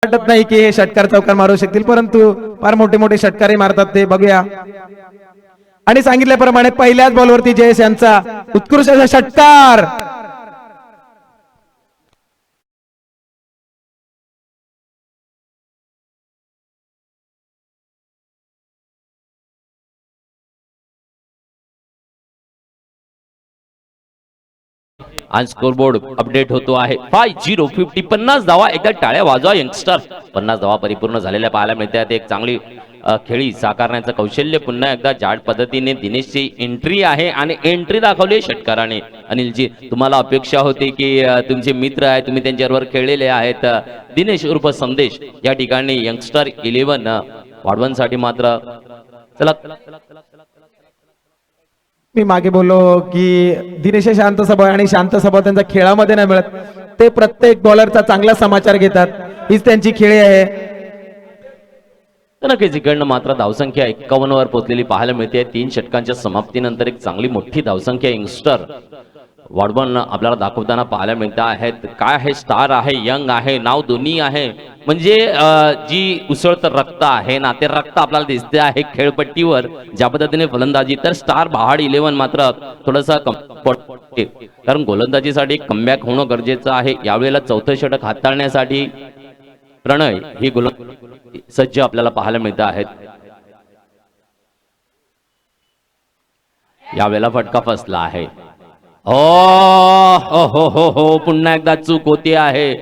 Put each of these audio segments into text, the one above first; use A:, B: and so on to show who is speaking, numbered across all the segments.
A: वाटत नाही की हे षटकार चौकार मारू शकतील, परंतु फार मोठे मोठे षटकारही मारतात ते बघूया. आणि सांगितल्याप्रमाणे पहिल्याच बॉलवरती जयेश यांचा उत्कृष्ट असा षटकार.
B: आज स्कोरबोर्ड अपडेट होतो आहे 5050 50 धावा. एकदा टाळ्या वाजवा यंगस्टर. 50 धावा परिपूर्ण झालेल्या पाहायला मिळतात. एक चांगली खेळी साकारण्याचं कौशल्य पुन्हा एकदा जाड पद्धतीने दिनेशची एंट्री आहे आणि एंट्री दाखवली षटकाराने. अनिलजी, तुम्हाला अपेक्षा होती की तुमचे मित्र आहेत, तुम्ही त्यांच्याबरोबर खेळलेले आहेत. दिनेश उर्फ संदेश या ठिकाणी यंगस्टर 11 वाढवणसाठी मात्र चला.
A: मी मागे बोललो की दिनेश शांत स्वभाव आणि शांत स्वभाव त्यांचा खेळामध्ये नाही मिळत. ते प्रत्येक बॉलरचा चांगला समाचार घेतात, हीच त्यांची खेळी आहे.
B: तर नक्कीच इकडनं मात्र धावसंख्या 51 वर पोहोचलेली पाहायला मिळते. 3 षटकांच्या समाप्तीनंतर एक चांगली मोठी धावसंख्या यंगस्टर वाढवण आपल्याला दाखवताना पाहायला मिळत आहेत. काय आहे, स्टार आहे, यंग आहे, नाव दोन्ही आहे. म्हणजे जी उसळतं रक्त आहे ना, ते रक्त आपल्याला दिसते आहे खेळपट्टीवर ज्या पद्धतीने फलंदाजी. तर स्टार बहाड 11 मात्र थोडासा कारण गोलंदाजीसाठी कमबॅक होणं गरजेचं आहे. यावेळेला चौथं षटक हाताळण्यासाठी प्रणय ही सज्ज आपल्याला पाहायला मिळत आहेत. यावेळेला फटका फसला आहे. हो, पुन्हा एकदा चूक होते आहे.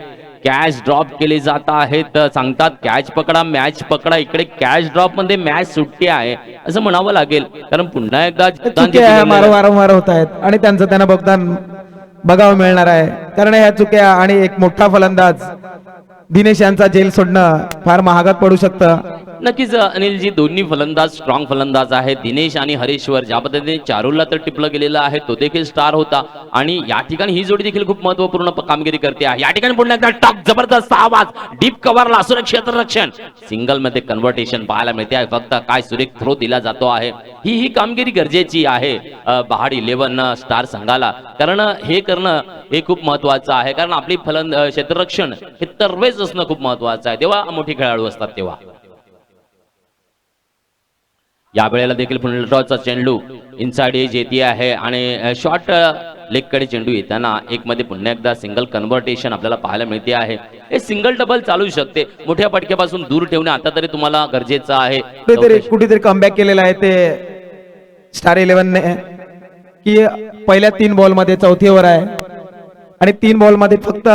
B: कॅच ड्रॉप केले जात आहेत. सांगतात कॅच पकडा, मॅच पकडा. इकडे कॅच ड्रॉप मध्ये मॅच सुटते आहे असं म्हणावं लागेल. कारण पुन्हा एकदा
A: वारंवार होत आहेत आणि त्यांचं त्यांना बघावं मिळणार आहे. कारण ह्या चुक्या आणि एक मोठा फलंदाज दिनेश यांचा जेल सोडणं फार महागात पडू शकतं.
B: नक्कीच अनिलजी, दोन्ही फलंदाज स्ट्रॉंग फलंदाज आहेत. दिनेश आणि हरेश्वर ज्या पद्धतीने चारूला तर टिपलं गेलेला आहे, तो देखील स्टार होता आणि या ठिकाणी ही जोडी देखील खूप महत्वपूर्ण कामगिरी करते आहे. या ठिकाणी पुन्हा एकदा टॉप जबरदस्त आवाज, डीप कव्हरला सुरक्षित रक्षण, सिंगल मध्ये कन्व्हर्टेशन पाहायला मिळते आहे. फक्त काय सुरेख थ्रो दिला जातो आहे. ही कामगिरी गरजेची आहे बहाड 11 स्टार संघाला. कारण हे करणं हे खूप महत्वाचं आहे. कारण आपली क्षेत्ररक्षण हे तरवेज असणं खूप महत्वाचं आहे. तेव्हा मोठी खेळाडू असतात तेव्हा. या वेळेला देखील पुन्हा चेंडू इनसाइड एज येते आहे आणि शॉर्ट लेग कडे चेंडू येताना एक मध्ये पुन्हा एकदा सिंगल कन्व्हर्टेशन आपल्याला पाहायला मिळते आहे. हे सिंगल डबल चालू शकते. मोठ्या पटक्यापासून दूर ठेवणे आता तरी तुम्हाला गरजेचं आहे.
A: कुठेतरी कमबॅक केलेला आहे ते स्टार 11 ने की पहिल्या 3 बॉल मध्ये चौथी ओव्हर आहे आणि 3 बॉल मध्ये फक्त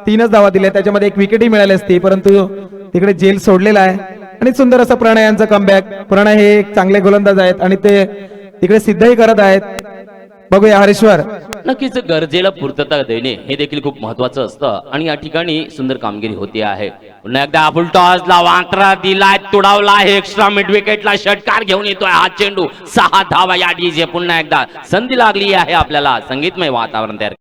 A: 3च धावा दिल्या. त्याच्यामध्ये एक विकेटही मिळाली असती, परंतु तिकडे जेल सोडलेला आहे. आणि सुंदर असं प्रणय यांचा कमबॅक. प्रणय हे एक चांगले गोलंदाज आहेत आणि ते तिकडे सिद्धही करत आहेत. बघूया हरेश्वर.
B: नक्कीच गरजेला पूर्तता देणे हे देखील खूप महत्वाचं असतं आणि या ठिकाणी सुंदर कामगिरी होते आहे. पुन्हा एकदा फुल टॉसला वांतरा दिलाय, तुडवला आहे. एक्स्ट्रा मिड विकेटला षटकार घेऊन येतोय हा चेंडू. 6 धावा या डीजे. पुन्हा एकदा संधी लागली आहे आपल्याला. संगीतमय वातावरण तयार.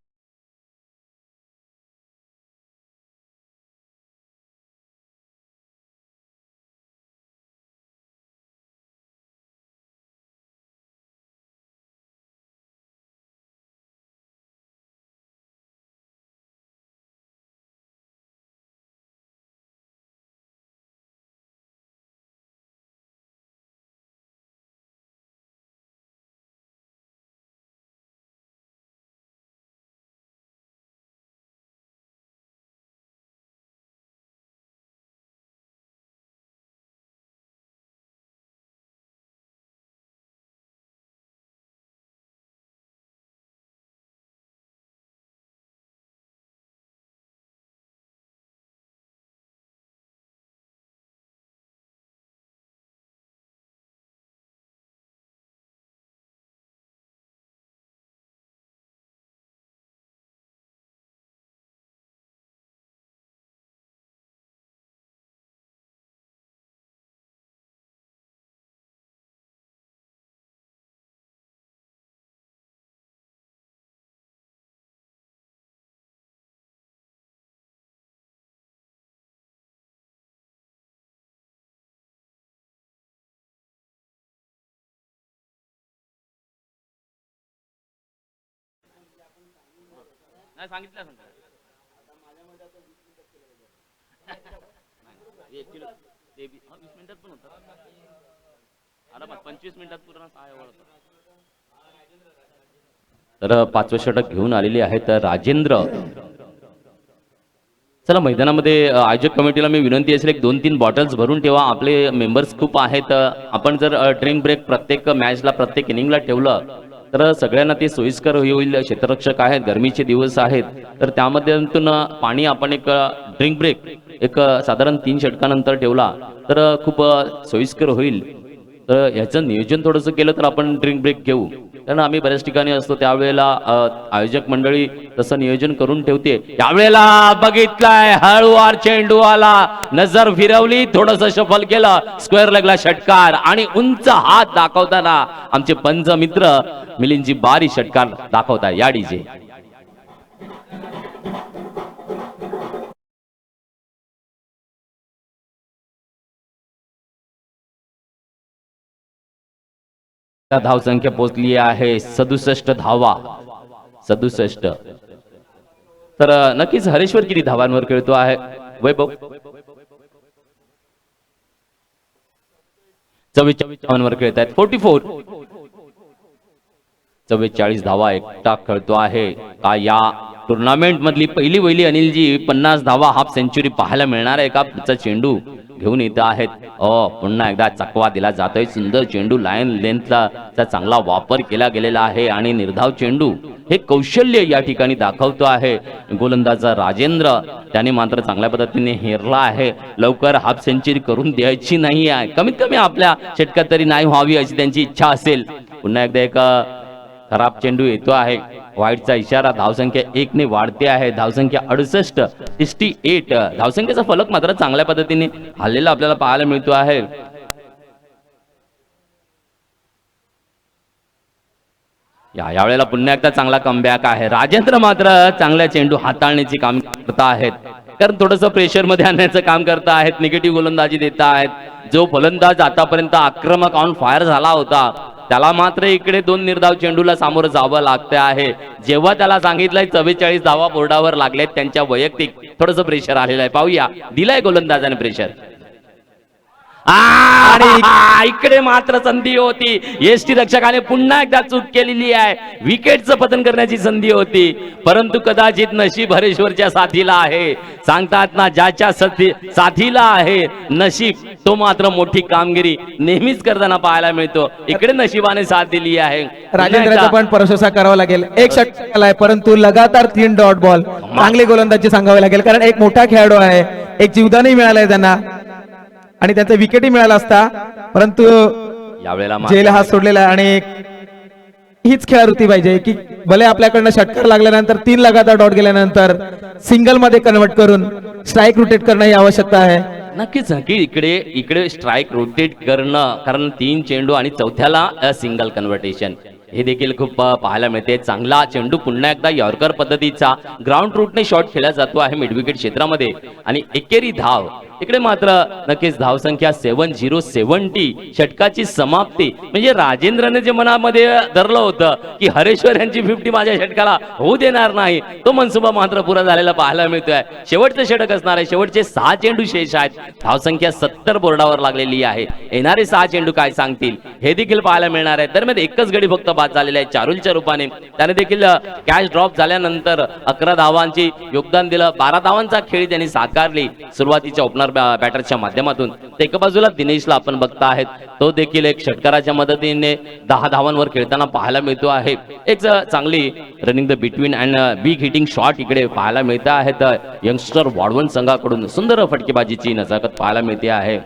B: नाही सांगितलं तर पाचवे षटक घेऊन आलेले आहेत राजेंद्र. चला मैदानामध्ये आयोजक कमिटीला मी विनंती असेल एक 2-3 बॉटल्स भरून ठेवा. आपले मेंबर्स खूप आहेत. आपण जर ड्रिंक ब्रेक प्रत्येक मॅचला प्रत्येक इनिंगला ठेवलं तर सगळ्यांना ते सोयीस्कर होईल. क्षेत्ररक्षक आहेत, गरमीचे दिवस आहेत, तर त्यामधून पाणी आपण एक ड्रिंक ब्रेक एक साधारण 3 षटकानंतर ठेवला तर खूप सोयीस्कर होईल. तर ह्याचं नियोजन थोडंसं केलं तर आपण ड्रिंक ब्रेक घेऊ. कारण आम्ही बऱ्याच ठिकाणी असतो त्यावेळेला आयोजक मंडळी तसं नियोजन करून ठेवते. यावेळेला बघितलाय हळूवार चेंडू आला, नजर फिरवली, थोडस शफल केलं, स्क्वेअर लेगला षटकार आणि उंच हात दाखवताना आमचे पंच मित्र मिलिंदजी बारी षटकार दाखवताय या डीजे. धावसंख्या पोहोचली आहे 67 धावा. 67. तर नक्कीच हरेश्वर किती धावांवर खेळतो आहे वैभव? 44 धावांवर खेळत आहेत. 44. 44 धावा एकटा खेळतो आहे का या टुर्नामेंट मधली पहिली वैली अनिलजी 50 धावा हाफ सेंचुरी पाहायला मिळणार आहे का? पुढचा चेंडू घेऊन येत आहेत. पुन्हा एकदा चकवा दिला जातोय. सुंदर चेंडू लाईन लेंथला चांगला वापर केला गेलेला आहे आणि निर्धाव चेंडू हे कौशल्य या ठिकाणी दाखवतो आहे गोलंदाज राजेंद्र. त्याने मात्र चांगल्या पद्धतीने हेरला आहे. लवकर हाफ सेंचुरी करून द्यायची नाही आहे, कमीत कमी आपल्या षटकात तरी नाही व्हावी अशी त्यांची इच्छा असेल. पुन्हा एकदा एक खराब चेंडू येतो आहे. वाईटचा इशारा. धावसंख्या 1 ने वाढते आहे. धावसंख्या 68. 68. धावसंख्येचा फलक मात्र चांगल्या पद्धतीने हल्लेला आपल्याला पाहायला मिळतो आहे. यावेळेला पुन्हा एकदा चांगला कमबॅक आहे. राजेंद्र मात्र चांगल्या चेंडू हाताळण्याची काम करत आहेत, कारण थोडस प्रेशर मध्ये आणण्याचं काम करत आहेत. निगेटिव्ह गोलंदाजी देत आहेत. जो फलंदाज आतापर्यंत आक्रमक ऑन फायर झाला होता त्याला मात्र इकडे 2 निर्धाव चेंडूला सामोरं जावं लागतं आहे. जेव्हा त्याला सांगितलंय 44 धावा बोर्डावर लागलेत, त्यांच्या वैयक्तिक थोडंसं प्रेशर आलेलं आहे. पाहूया, दिलाय गोलंदाजाने प्रेशर. आणि इकडे मात्र संधी होती. एसटी रक्षकाने पुन्हा एकदा चूक केलेली आहे. विकेटचं पतन करण्याची संधी होती, परंतु कदाचित नशीब हरेश्वरच्या साथीला आहे. सांगतात ना, ज्याच्या साथीला आहे नशीब तो मात्र मोठी कामगिरी नेहमीच करताना पाहायला मिळतो. इकडे नशिबाने साथ दिली आहे.
A: राजेंद्रचा पण प्रशंसा करावा लागेल. एक षटक आलाय, परंतु लगातार 3 डॉट बॉल. चांगली गोलंदाजी सांगावी लागेल, कारण एक मोठा खेळाडू आहे. एक जीवदानही मिळालंय त्यांना आणि त्यांचा विकेटही मिळाला असता, परंतु
B: यावेळेला
A: जेल हात सोडलेला आहे. आणि हीच खेळाडूती पाहिजे की भले आपल्याकडनं षटकार लागल्यानंतर 3 लगातार डॉट गेल्यानंतर सिंगल मध्ये कन्वर्ट करून स्ट्राईक रोटेट करणं ही आवश्यकता आहे.
B: नक्कीच नक्की इकडे स्ट्राईक रोटेट करणं, कारण 3 चेंडू आणि चौथ्याला सिंगल कन्व्हर्टेशन हे देखील खूप पाहायला मिळते. चांगला चेंडू पुन्हा एकदा यॉर्कर पद्धतीचा ग्राउंड रूटने शॉट खेळला जातो आहे मिड विकेट क्षेत्रामध्ये आणि एकेरी धाव. इकडे मात्र नक्कीच धावसंख्या 7070. षटकाची समाप्ती म्हणजे राजेंद्रने जे मनामध्ये धरलं होतं की हरेश्वर यांची 50 माझ्या षटकाला होऊ देणार नाही, तो मनसुबा मात्र पुरा झालेला पाहायला मिळतोय. शेवटचं षटक असणार आहे. शेवटचे 6 चेंडू शेष आहेत. धावसंख्या 70 बोर्डावर लागलेली आहे. येणारे 6 चेंडू काय सांगतील हे देखील पाहायला मिळणार आहे. दरम्यान एकच गडी फक्त बाद झालेला आहे चारुलच्या रूपाने. त्याने देखील कॅच ड्रॉप झाल्यानंतर 11 धावांची योगदान दिलं. 12 धावांचा खेळी त्यांनी साकारली सुरुवातीच्या ओपनर बॅटरच्या माध्यमातून. एका बाजूला दिनेशला आपण बघता आहेत, तो देखील एक षटकाराच्या मदतीने 10 धावांवर खेळताना पाहायला मिळतो आहे. एक चांगली running the between and big hitting shot इकडे पाहायला मिळत आहेत. यंगस्टर वाढवण संघाकडून सुंदर फटकेबाजीची नजाकत पाहायला मिळते आहे.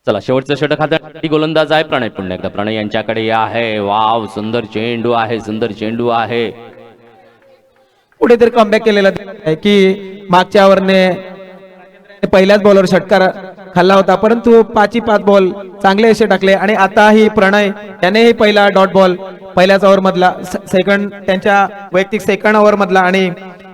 B: चला, शेवटचं षटक हाताळण्यासाठी गोलंदाज आहे प्रणय. पुन्हा एकदा प्रणय यांच्याकडे आहे. वाव, सुंदर चेंडू आहे. सुंदर चेंडू आहे.
A: कुठेतरी कमबॅक केलेला आहे की मागच्या ओव्हरने पहिल्याच बॉलर षटकार खाल्ला होता, परंतु 5 बॉल चांगले असे टाकले. आणि आताही प्रणय त्यानेही पहिला डॉट बॉल पहिल्याच ओव्हर मधला सेकंड त्यांच्या वैयक्तिक सेकंड ओव्हर मधला आणि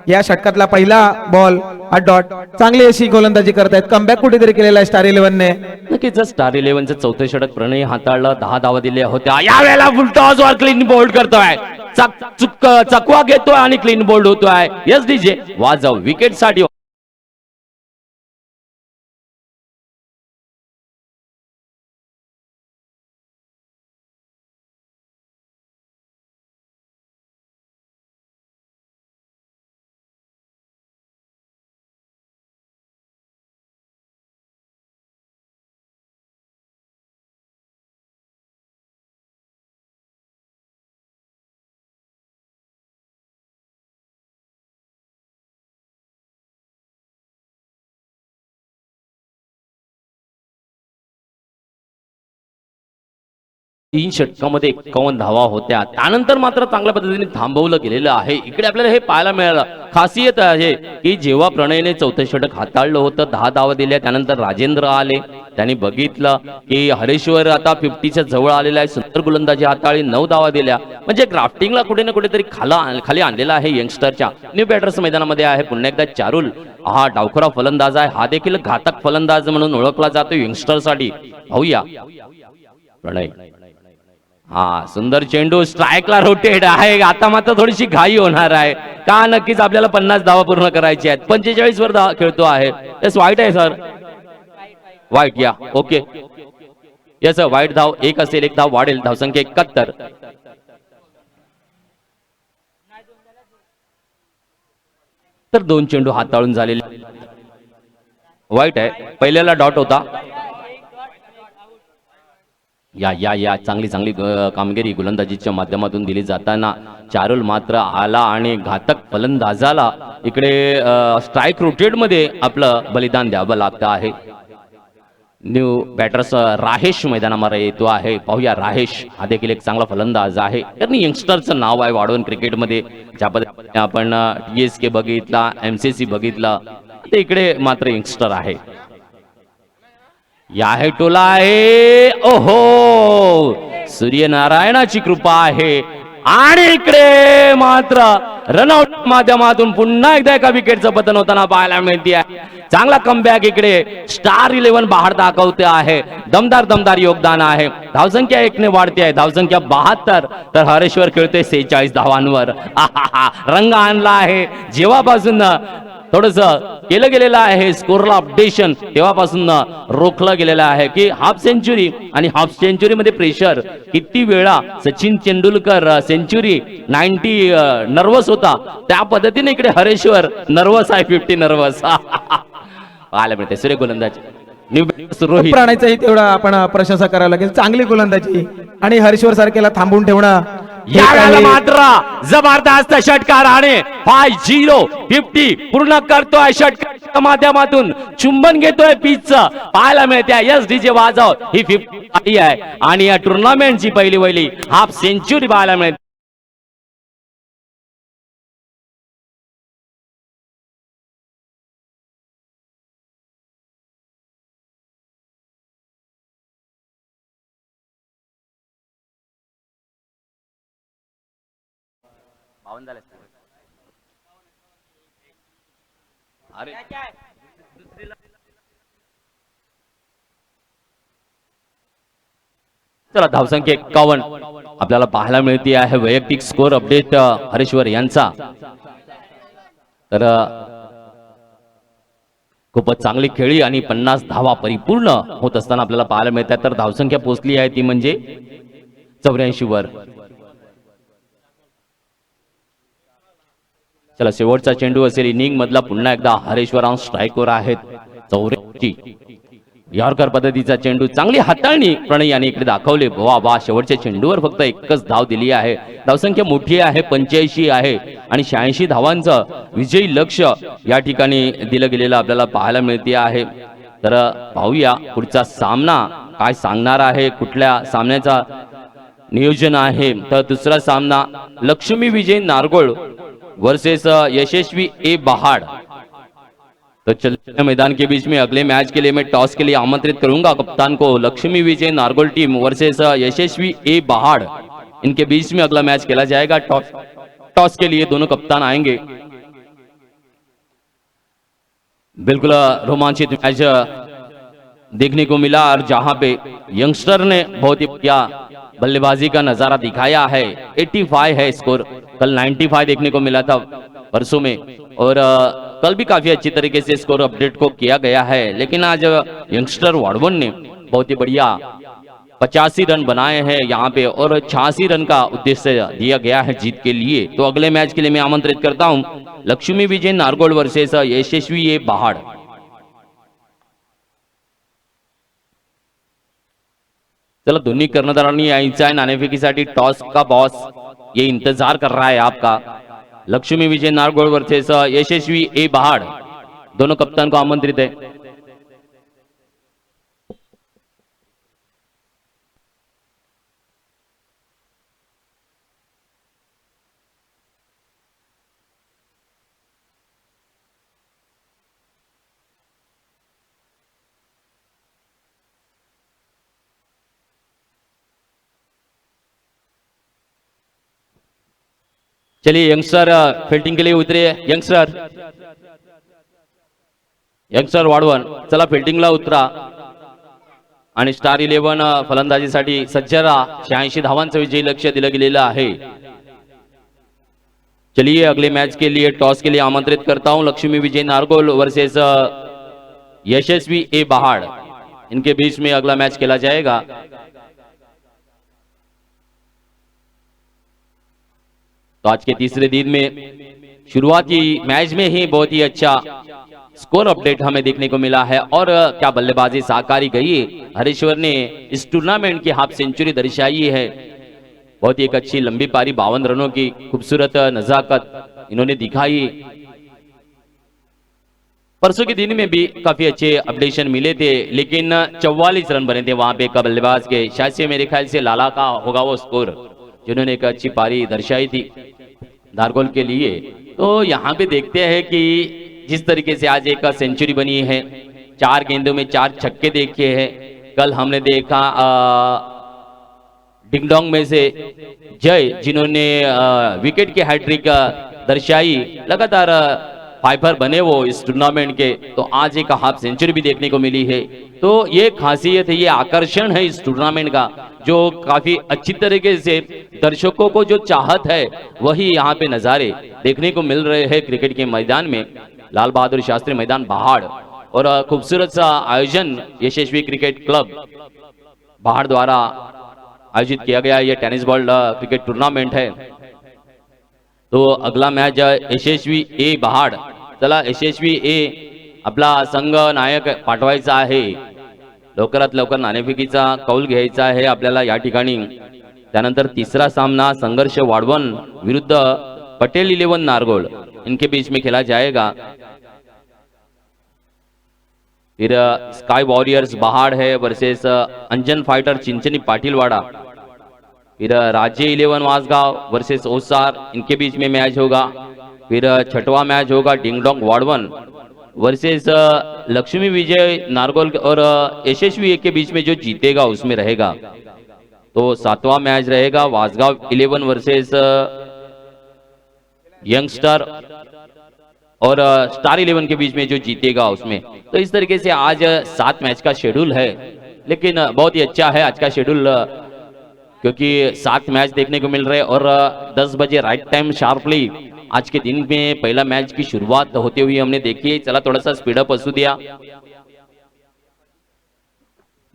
A: या षटकातला पहिला बॉल हा डॉट. चांगली अशी गोलंदाजी करतायत. कमबॅक कुठेतरी केलेला आहे स्टार 11ने.
B: नक्कीच स्टार 11चं चौथे षटक प्रणय हाताळलं. 10 धावा दिल्या होत्या. यावेळेला फुलटॉसवर क्लीन बोल्ड करतोय. चकवा घेतोय आणि क्लीन बोल्ड होतोय. यस डीजे वाजव विकेट साठी. तीन षटकामध्ये 51 धावा होत्या. त्यानंतर मात्र चांगल्या पद्धतीने थांबवलं गेलेलं आहे. इकडे आपल्याला हे पाहायला मिळालं. खासियत आहे की जेव्हा प्रणयने चौथे षटक हाताळलं होतं, 10 धावा दिल्या, त्यानंतर राजेंद्र आले. त्यांनी बघितलं की हरेश्वर आता 50च्या जवळ आलेला आहे. सुंदर गोलंदाजी हाताळली, 9 धावा दिल्या. म्हणजे ग्राफ्टिंगला कुठे ना कुठेतरी खाली आणलेला आहे यंगस्टरच्या. न्यू बॅटर्स मैदानामध्ये आहे पुन्हा एकदा चारुल. हा डावखरा फलंदाज आहे. हा देखील घातक फलंदाज म्हणून ओळखला जातो यंगस्टरसाठी. पाहूया प्रणय. हा सुंदर चेंडू स्ट्राईकला रोटेट आहे. आता मात्र थोडीशी घाई होणार आहे का नक्कीच आपल्याला 50 धावा पूर्ण करायची आहेत. 45 वर खेळतो आहे. यस वाईट आहे सर. वाईट या ओके यस वाईट धाव 1 असेल. 1 धाव वाढेल. धावसंख्या 71. तर 2 चेंडू हाताळून झालेले. वाईट आहे. पहिल्याला डॉट होता. या चांगली कामगिरी गोलंदाजीच्या माध्यमातून दिली जाताना चारुल मात्र आला आणि घातक फलंदाजाला इकडे स्ट्राईक रोटेट मध्ये आपलं बलिदान द्यावं लागतं आहे. न्यू बॅटर्स राहेश मैदानामध्ये येतो आहे. पाहूया राहेश हा देखील एक चांगला फलंदाज आहे. त्यांनी यंगस्टरचं नाव आहे वाढवून क्रिकेटमध्ये. ज्या पद्धतीने आपण TSK बघितला, MCC बघितला, ते इकडे मात्र यंगस्टर आहे. या आहे टोला आहे. ओहो सूर्यनारायणाची कृपा आहे. आणि इकडे मात्र रनआउट माध्यमातून पुन्हा एकदा एका विकेटचं पतन होताना पाहायला मिळते आहे. चांगला कमबॅक इकडे स्टार 11 बहार दाखवते आहे. दमदार योगदान आहे. धावसंख्या 1 ने वाढते आहे. धावसंख्या 72. तर हरेश्वर खेळतोय 46 धावांवर. रंग आणला आहे. जेव्हापासून थोडस केलं गेलेलं आहे स्कोरला अपडेशन, तेव्हापासून रोखलं गेलेलं आहे की हाफ सेंचुरी आणि हाफ सेंचुरी मध्ये प्रेशर. किती वेळा सचिन तेंडुलकर सेंचुरी 90 नर्वस होता, त्या पद्धतीने इकडे हरेश्वर नर्वस आहे. 50 नर्वस. आला मिळते सूर्य गोलंदाज रोहित.
A: प्राणायचंही तेवढा आपण प्रशंसा करावं लागेल. चांगली गोलंदाजी आणि हरेश्वर सारख्याला थांबून ठेवणं.
B: यावेळेला मात्र जबरदस्त षटकार आणि 50 पूर्ण करतोय. षटकाच्या माध्यमातून चुंबन घेतोय पिचचं पाहायला मिळते. यस डीजे वाजव ही 50 आहे आणि या टुर्नामेंटची पहिली हाफ सेंचुरी पाहायला मिळते. अरे चला धावसंख्या 51 आपल्याला पाहायला मिळते आहे. वैयक्तिक स्कोर अपडेट हरेश्वर यांचा. तर खूपच चांगली खेळी आणि 50 धावा परिपूर्ण होत असताना आपल्याला पाहायला मिळतात. तर धावसंख्या पोहोचली आहे ती म्हणजे 84 वर. चला शेवटचा चेंडू असेल इनिंग मधला. पुन्हा एकदा हरेश्वर स्ट्राईकवर आहेत. 84 यॉर्कर पद्धतीचा चेंडू. चांगली हाताळणी प्रणय यांनी इकडे दाखवले. वा शेवटच्या चेंडूवर फक्त 1च धाव दिली आहे. धावसंख्या मोठी आहे 85 आहे आणि 86 धावांचं विजयी लक्ष या ठिकाणी दिलं गेलेलं आपल्याला पाहायला मिळते आहे. तर पाहूया पुढचा सामना काय सांगणार आहे, कुठल्या सामन्याचा नियोजन आहे. तर दुसरा सामना लक्ष्मी विजय नारगोळ वर्सेस यशस्वी ए बहाड. तो चलिए मैदान के बीच में अगले मैच के लिए मैं टॉस के लिए आमंत्रित करूंगा कप्तान को। लक्ष्मी विजय नारगोल टीम वर्सेस यशस्वी ए बहाड़, इनके बीच में अगला मैच खेला जाएगा। टॉस टॉस के लिए दोनों कप्तान आएंगे। बिल्कुल रोमांचित मैच देखने को मिला और जहां पे यंगस्टर ने बहुत ही बढ़िया बल्लेबाजी का नजारा दिखाया है। 85 है स्कोर, कल 95 देखने को मिला था परसों में, और कल भी काफी अच्छी तरीके से स्कोर अपडेट को किया गया है। लेकिन आज यंगस्टर वाडवन ने बहुत ही बढ़िया 85 रन बनाए हैं यहाँ पे, और 86 रन का उद्देश्य दिया गया है जीत के लिए। तो अगले मैच के लिए मैं आमंत्रित करता हूं लक्ष्मी विजय नारगोल वर्सेस यशस्वी ए बहाड़। चला दोन्ही कर्णधारांनी यायचं आहे नाणेफेकीसाठी। टॉस का बॉस ये इंतजार कर रहा है आपका। लक्ष्मी विजय नारगोल वर्सेस यशस्वी ए बहाड़, दोनों कप्तान को आमंत्रित है। चलिए यंगस्टर फील्डिंग के लिए उतरे। यंगस्टर वाढवण, चला फील्डिंगला उतरा आणि स्टार 11 फलंदाजीसाठी सज्ज राहा। 86 धावांचं विजयी लक्ष्य दिलं गेलेलं आहे। चलिए अगले मैच के लिए टॉस के लिए आमंत्रित करता हूं लक्ष्मी विजय नारगोल वर्सेस यशस्वी ए बहाड़, इनके बीच में अगला मैच खेला जाएगा। तो आज के तीसरे दिन में शुरुआती मैच में ही बहुत ही अच्छा स्कोर अपडेट हमें देखने को मिला है, और क्या बल्लेबाजी साकारी गई। हरीश्वर ने इस टूर्नामेंट की हाफ सेंचुरी दर्शाई है। बहुत ही एक अच्छी लंबी पारी, 52 रनों की खूबसूरत नजाकत इन्होंने दिखाई। परसों के दिन में भी काफी अच्छे अपडेशन मिले थे, लेकिन 44 रन बने थे वहां पे एक बल्लेबाज के। शायद से मेरे ख्याल से लाला का होगा वो स्कोर, जिन्होंने एक अच्छी पारी दर्शाई थी नारगोल के लिए। तो यहाँ पे देखते हैं कि जिस तरीके से आज एक सेंचुरी बनी है, 4 गेंदों में 4 छक्के देखे हैं। कल हमने देखा डिंगडोंग में से जय, जिन्होंने विकेट की हैट्रिक दर्शाई। लगातार फाइबर बने वो इस टूर्नामेंट के, तो आज एक हाफ सेंचुरी भी देखने को मिली है। तो ये खासियत है, ये आकर्षण है इस टूर्नामेंट का, जो काफी अच्छी तरीके से दर्शकों को जो चाहत है वही यहाँ पे नजारे देखने को मिल रहे हैं क्रिकेट के मैदान में। लाल बहादुर शास्त्री मैदान बहाड़, और खूबसूरत सा आयोजन यशस्वी क्रिकेट क्लब बहाड़ द्वारा आयोजित किया गया ये टेनिस बॉल क्रिकेट टूर्नामेंट है। तो अगला मैच यशस्वी ए बहाड़, चला यशस्वी ए आपला संघ नायक पाठवायचा आहे। लवकरात लवकर नाणेफेकीचा कौल घ्यायचा आहे आपल्याला या ठिकाणी। त्यानंतर तिसरा सामना संघर्ष वाडवन विरुद्ध पटेल 11 नारगोल, इनके बीच में खेला जाएगा। फिर स्काई वॉरियर्स बहाड़ है वर्सेस अंजन फाइटर चिंचनी पाटिलवाड़ा। फिर राज्य 11 वासगांव वर्सेस ओसार, इनके बीच में मैच होगा। फिर छठवां मैच होगा डिंगडोंग वाडवन वर्सेस लक्ष्मी विजय नारगोल, और यशस्वी ए के बीच में जो जीतेगा उसमें रहेगा। तो 7वां मैच रहेगा वासगांव 11 वर्सेस यंगस्टर, और स्टार 11 के बीच में जो जीतेगा उसमें। तो इस तरीके से आज 7 मैच का शेड्यूल है, लेकिन बहुत ही अच्छा है आज का शेड्यूल, क्योंकि 7 मैच देखने को मिल रहे हैं। और 10 बजे राइट टाइम शार्पली आज के दिन में पहला मैच की शुरुआत होते हुए हमने देखी। चला थोड़ा सा स्पीडअप असू द्या।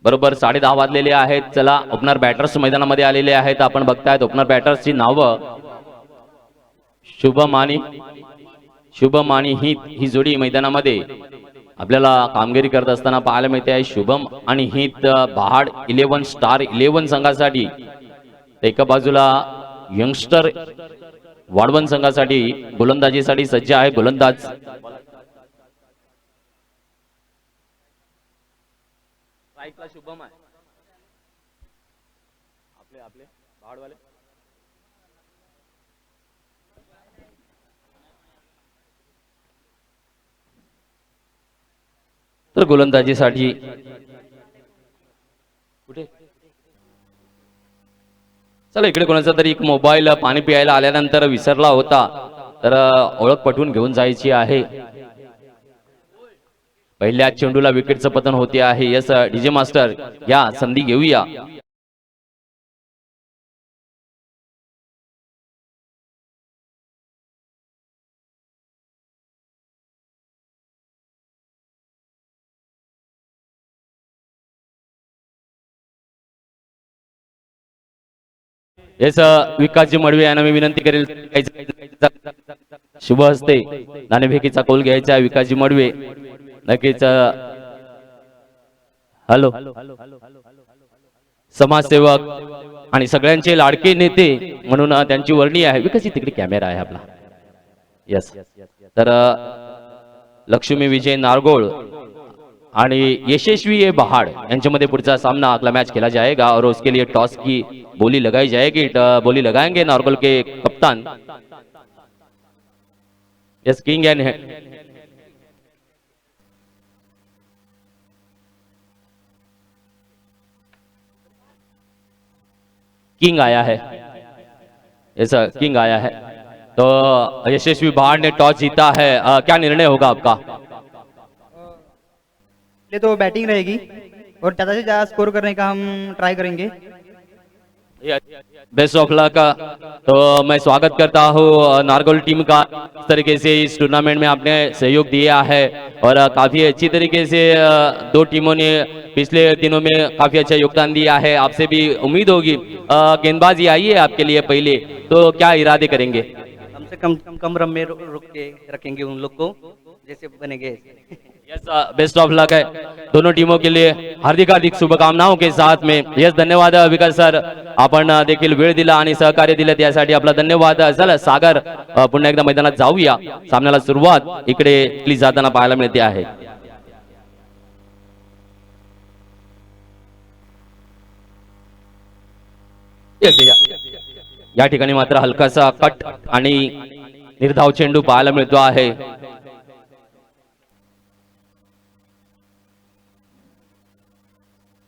B: बरोबर 10:30 वाजलेले आहेत। चला ओपनर बॅटर्स मैदानामध्ये आलेले आहेत। आपण बघतायत ओपनर बॅटर्सची नावं शुभम आणि हित, ही जोडी मैदानामध्ये आपल्याला कामगिरी करत असताना पाहायला मिळते आहे। शुभम आणि हित बहाड़ 11 स्टार 11 संघासाठी, एका बाजूला यंगस्टर वाडवन संघासाठी गोलंदाजीसाठी सज्ज आहे। गोलंदाज स्ट्राइकला शुभम आहे, आपले बहाड़वाले। तर गोलंदाजीसाठी कुठे चला इकडे कोणाचा तरी एक मोबाईल पाणी प्यायला आल्यानंतर विसरला होता, तर ओळख पटवून घेऊन जायची आहे. पहिल्या चेंडूला विकेटचं पतन होते आहे. यस डीजे मास्टर या संधी घेऊया. येस विकासजी मडवे यांना मी विनंती करेल शुभ हस्ते नाणेफेकीचा कौल घ्यायचा आहे. विकासजी मडवे नक्कीच. हॅलो समाजसेवक आणि सगळ्यांचे लाडके नेते म्हणून त्यांची वर्णी आहे. विकासजी तिकडे कॅमेरा आहे आपला. यस तर लक्ष्मी विजय नारगोळ आणि यशस्वी ए बहाड़ यांच्यामध्ये पुढचा सामना अगला मैच खेला जाएगा और उसके लिए टॉस की बोली लगाई जाएगी. बोली लगाएंगे नारगोल के कप्तान. यस किंग एंड किंग आया है. ऐसा किंग आया है. तो यशस्वी बहाड़ ने टॉस जीता है. क्या निर्णय होगा आपका?
C: ये तो बैटिंग रहेगी और ज़्यादा से ज़्यादा स्कोर करने का हम ट्राई करेंगे.
B: बेस्ट ऑफ लक. तो मैं स्वागत करता हूँ नारगोल टीम का. इस तरीके से इस टूर्नामेंट में आपने सहयोग दिया है और काफी अच्छी तरीके से दो टीमों ने पिछले दिनों में काफी अच्छा योगदान दिया है. आपसे भी उम्मीद होगी गेंदबाजी आई है आपके लिए पहले, तो क्या इरादे करेंगे?
C: कम से कम रन में रुक के रखेंगे उन लोग को जैसे बनेंगे.
B: यस बेस्ट ऑफ लक है दोनों टीमों के लिए. हार्दिक हार्दिक शुभकामनाओं के साथ में. यस धन्यवाद विकास सर, आपण देखील वेळ दिला आणि सहकार्य दिलं त्यासाठी आपला धन्यवाद. चला सागर पुन्हा एकदा मैदानात जाऊया. सामन्याला सुरुवात इकडे केली जाताना पाहायला मिळते आहे. या ठिकाणी मात्र हलकासा कट आणि निर्धाव चेंडू पाहायला मिळतो आहे.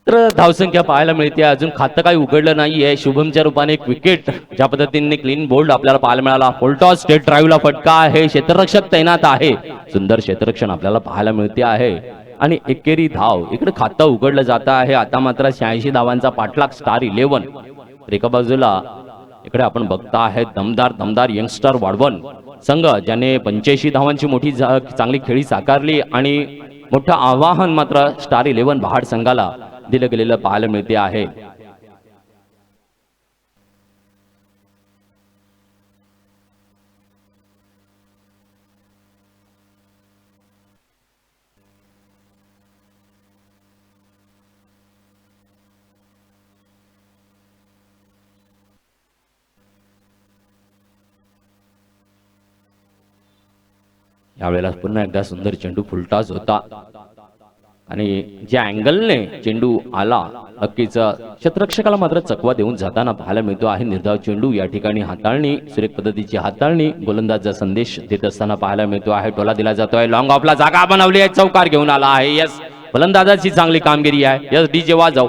B: तर धावसंख्या पाहायला मिळते. अजून खातं काही उघडलं नाहीये. शुभमच्या रूपाने एक विकेट ज्या पद्धतीने क्लीन बोल्ड आपल्याला पाहायला मिळाला. फुलटॉस स्टेट ड्राईव्हला फटका आहे. क्षेत्ररक्षक तैनात आहे. सुंदर क्षेत्ररक्षण आपल्याला पाहायला मिळते आहे आणि एकेरी धाव इकडे खातं उघडलं जात आहे. आता मात्र 86 धावांचा पाठलाग स्टार 11. तर एका बाजूला इकडे आपण बघता आहे दमदार यंगस्टर वाढवण संघ ज्याने 85 धावांची मोठी चांगली खेळी साकारली आणि मोठं आवाहन मात्र स्टार 11 बहाड संघाला दिलं गेलेलं पाहायला मिळते आहे. यावेळेला पुन्हा एकदा सुंदर चेंडू फुलटॉस होता आणि ज्या अँगलने चेंडू आला नक्कीच क्षेत्ररक्षकाला मात्र चकवा देऊन जाताना पाहायला मिळतो आहे. निर्धाव चेंडू या ठिकाणी हाताळणी सुरेख पद्धतीची हाताळणी गोलंदाजचा संदेश देत असताना पाहायला मिळतो आहे. टोला दिला जातोय. लॉंग ऑफला जागा बनवली आहे. चौकार घेऊन आला आहे. यस फलंदाजाची चांगली कामगिरी आहे. यस डीजे वाजव.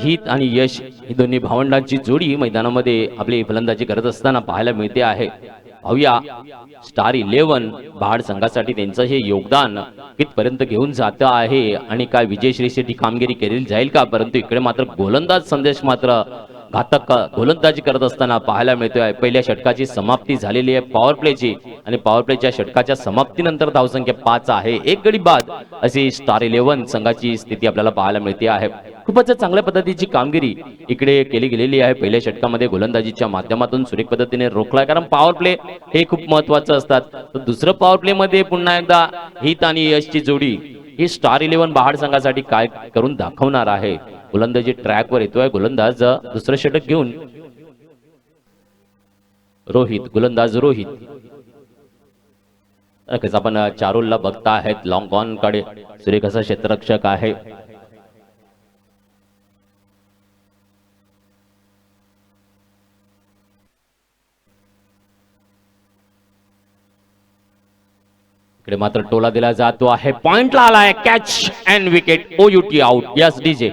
B: हित आणि यश ही दोन्ही भावंडांची जोडी मैदानामध्ये आपली फलंदाजी करत असताना पाहायला मिळते आहे. पाहूया स्टार 11 बहाड संघासाठी त्यांचं हे योगदान कितपर्यंत घेऊन जात आहे आणि काय विजयश्रीसाठी कामगिरी केली जाईल का. परंतु इकडे मात्र गोलंदाज संदेश मात्र घातक गोलंदाजी करत असताना पाहायला मिळतोय. पहिल्या षटकाची समाप्ती झालेली आहे पॉवर प्लेची आणि पॉवर प्लेच्या षटकाच्या समाप्तीनंतर धावसंख्या 5 आहे. एक गडी बाद अशी स्टार 11 संघाची स्थिती आपल्याला पाहायला मिळते आहे. खूपच चांगल्या पद्धतीची कामगिरी इकडे केली गेलेली आहे. पहिल्या षटकामध्ये गोलंदाजीच्या माध्यमातून सुरेख पद्धतीने रोखलाय, कारण पॉवर प्ले हे खूप महत्वाचं असतात. तर दुसरं पॉवर प्ले मध्ये पुन्हा एकदा हित आणि यशची जोडी ही स्टार 11 बहाड संघासाठी काय करून दाखवणार आहे. गोलंदाजी ट्रॅकवर येतोय. गोलंदाज दुसरं षटक घेऊन गोलंदाज रोहित आपण चारोलला बघता आहेत. लॉंग ऑन कडे सुरेख असा क्षेत्ररक्षक आहे. इकडे मात्र टोला दिला जातो आहे, पॉइंटला आलाय, catch and wicket, OUT out. Yes DJ.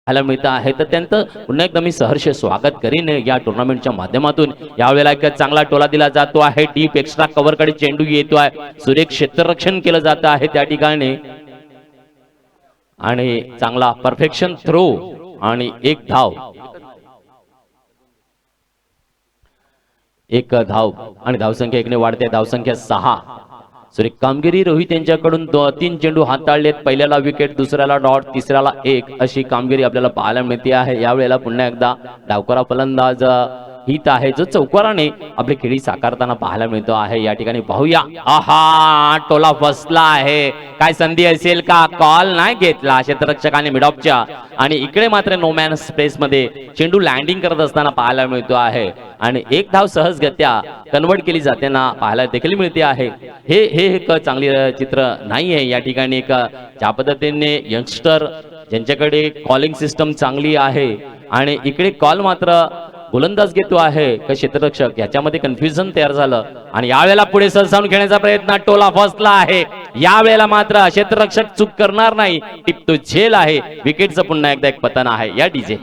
B: पाहायला मिळतं आहे, तर त्यांचं पुन्हा एकदा मी सहर्ष स्वागत करीन या टुर्नामेंटच्या माध्यमातून. यावेळेला एक चांगला टोला दिला जातो आहे, डीप एक्स्ट्रा कव्हर कडे चेंडू येतो आहे, सुरेख क्षेत्ररक्षण केलं जातं आहे त्या ठिकाणी आणि चांगला परफेक्शन थ्रो आणि एक धाव आणि धावसंख्या 1 ने वाढते, धावसंख्या 6. सुरेख कामगिरी रोहित यांच्याकडून 3 चेंडू हाताळलेत, पहिल्याला विकेट, दुसऱ्याला डॉट, तिसऱ्याला 1 अशी कामगिरी आपल्याला पाहायला मिळते आहे. यावेळेला पुन्हा एकदा डावखोरा फलंदाज हित आहे जो चौकाराने आपली खेळी साकारताना पाहायला मिळतो आहे. या ठिकाणी पाहूया, आहा टोला फसला आहे, काय संधी असेल का, कॉल नाही घेतला क्षेत्ररक्षकाने मिडॉपच्या आणि इकडे मात्र नोमॅन स्पेस मध्ये चेंडू लँडिंग करत असताना पाहायला मिळतो आहे आणि एक धाव सहजगत्या कन्वर्ट केली जाते ना पाहायला देखील मिळते आहे. हे एक चांगली चित्र नाही आहे. या ठिकाणी एक ज्या पद्धतीने यंगस्टर ज्यांच्याकडे कॉलिंग सिस्टम चांगली आहे आणि इकडे कॉल मात्र गोलंदाज घेतो आहे का क्षेत्ररक्षक, याच्यामध्ये कन्फ्युजन तयार झालं आणि यावेळेला पुढे सरसावून खेळण्याचा प्रयत्न, टोला फसला आहे. यावेळेला मात्र क्षेत्ररक्षक चूक करणार नाही, टिपतो झेल आहे, विकेटचं पुन्हा एकदा एक पतन आहे. या डीजे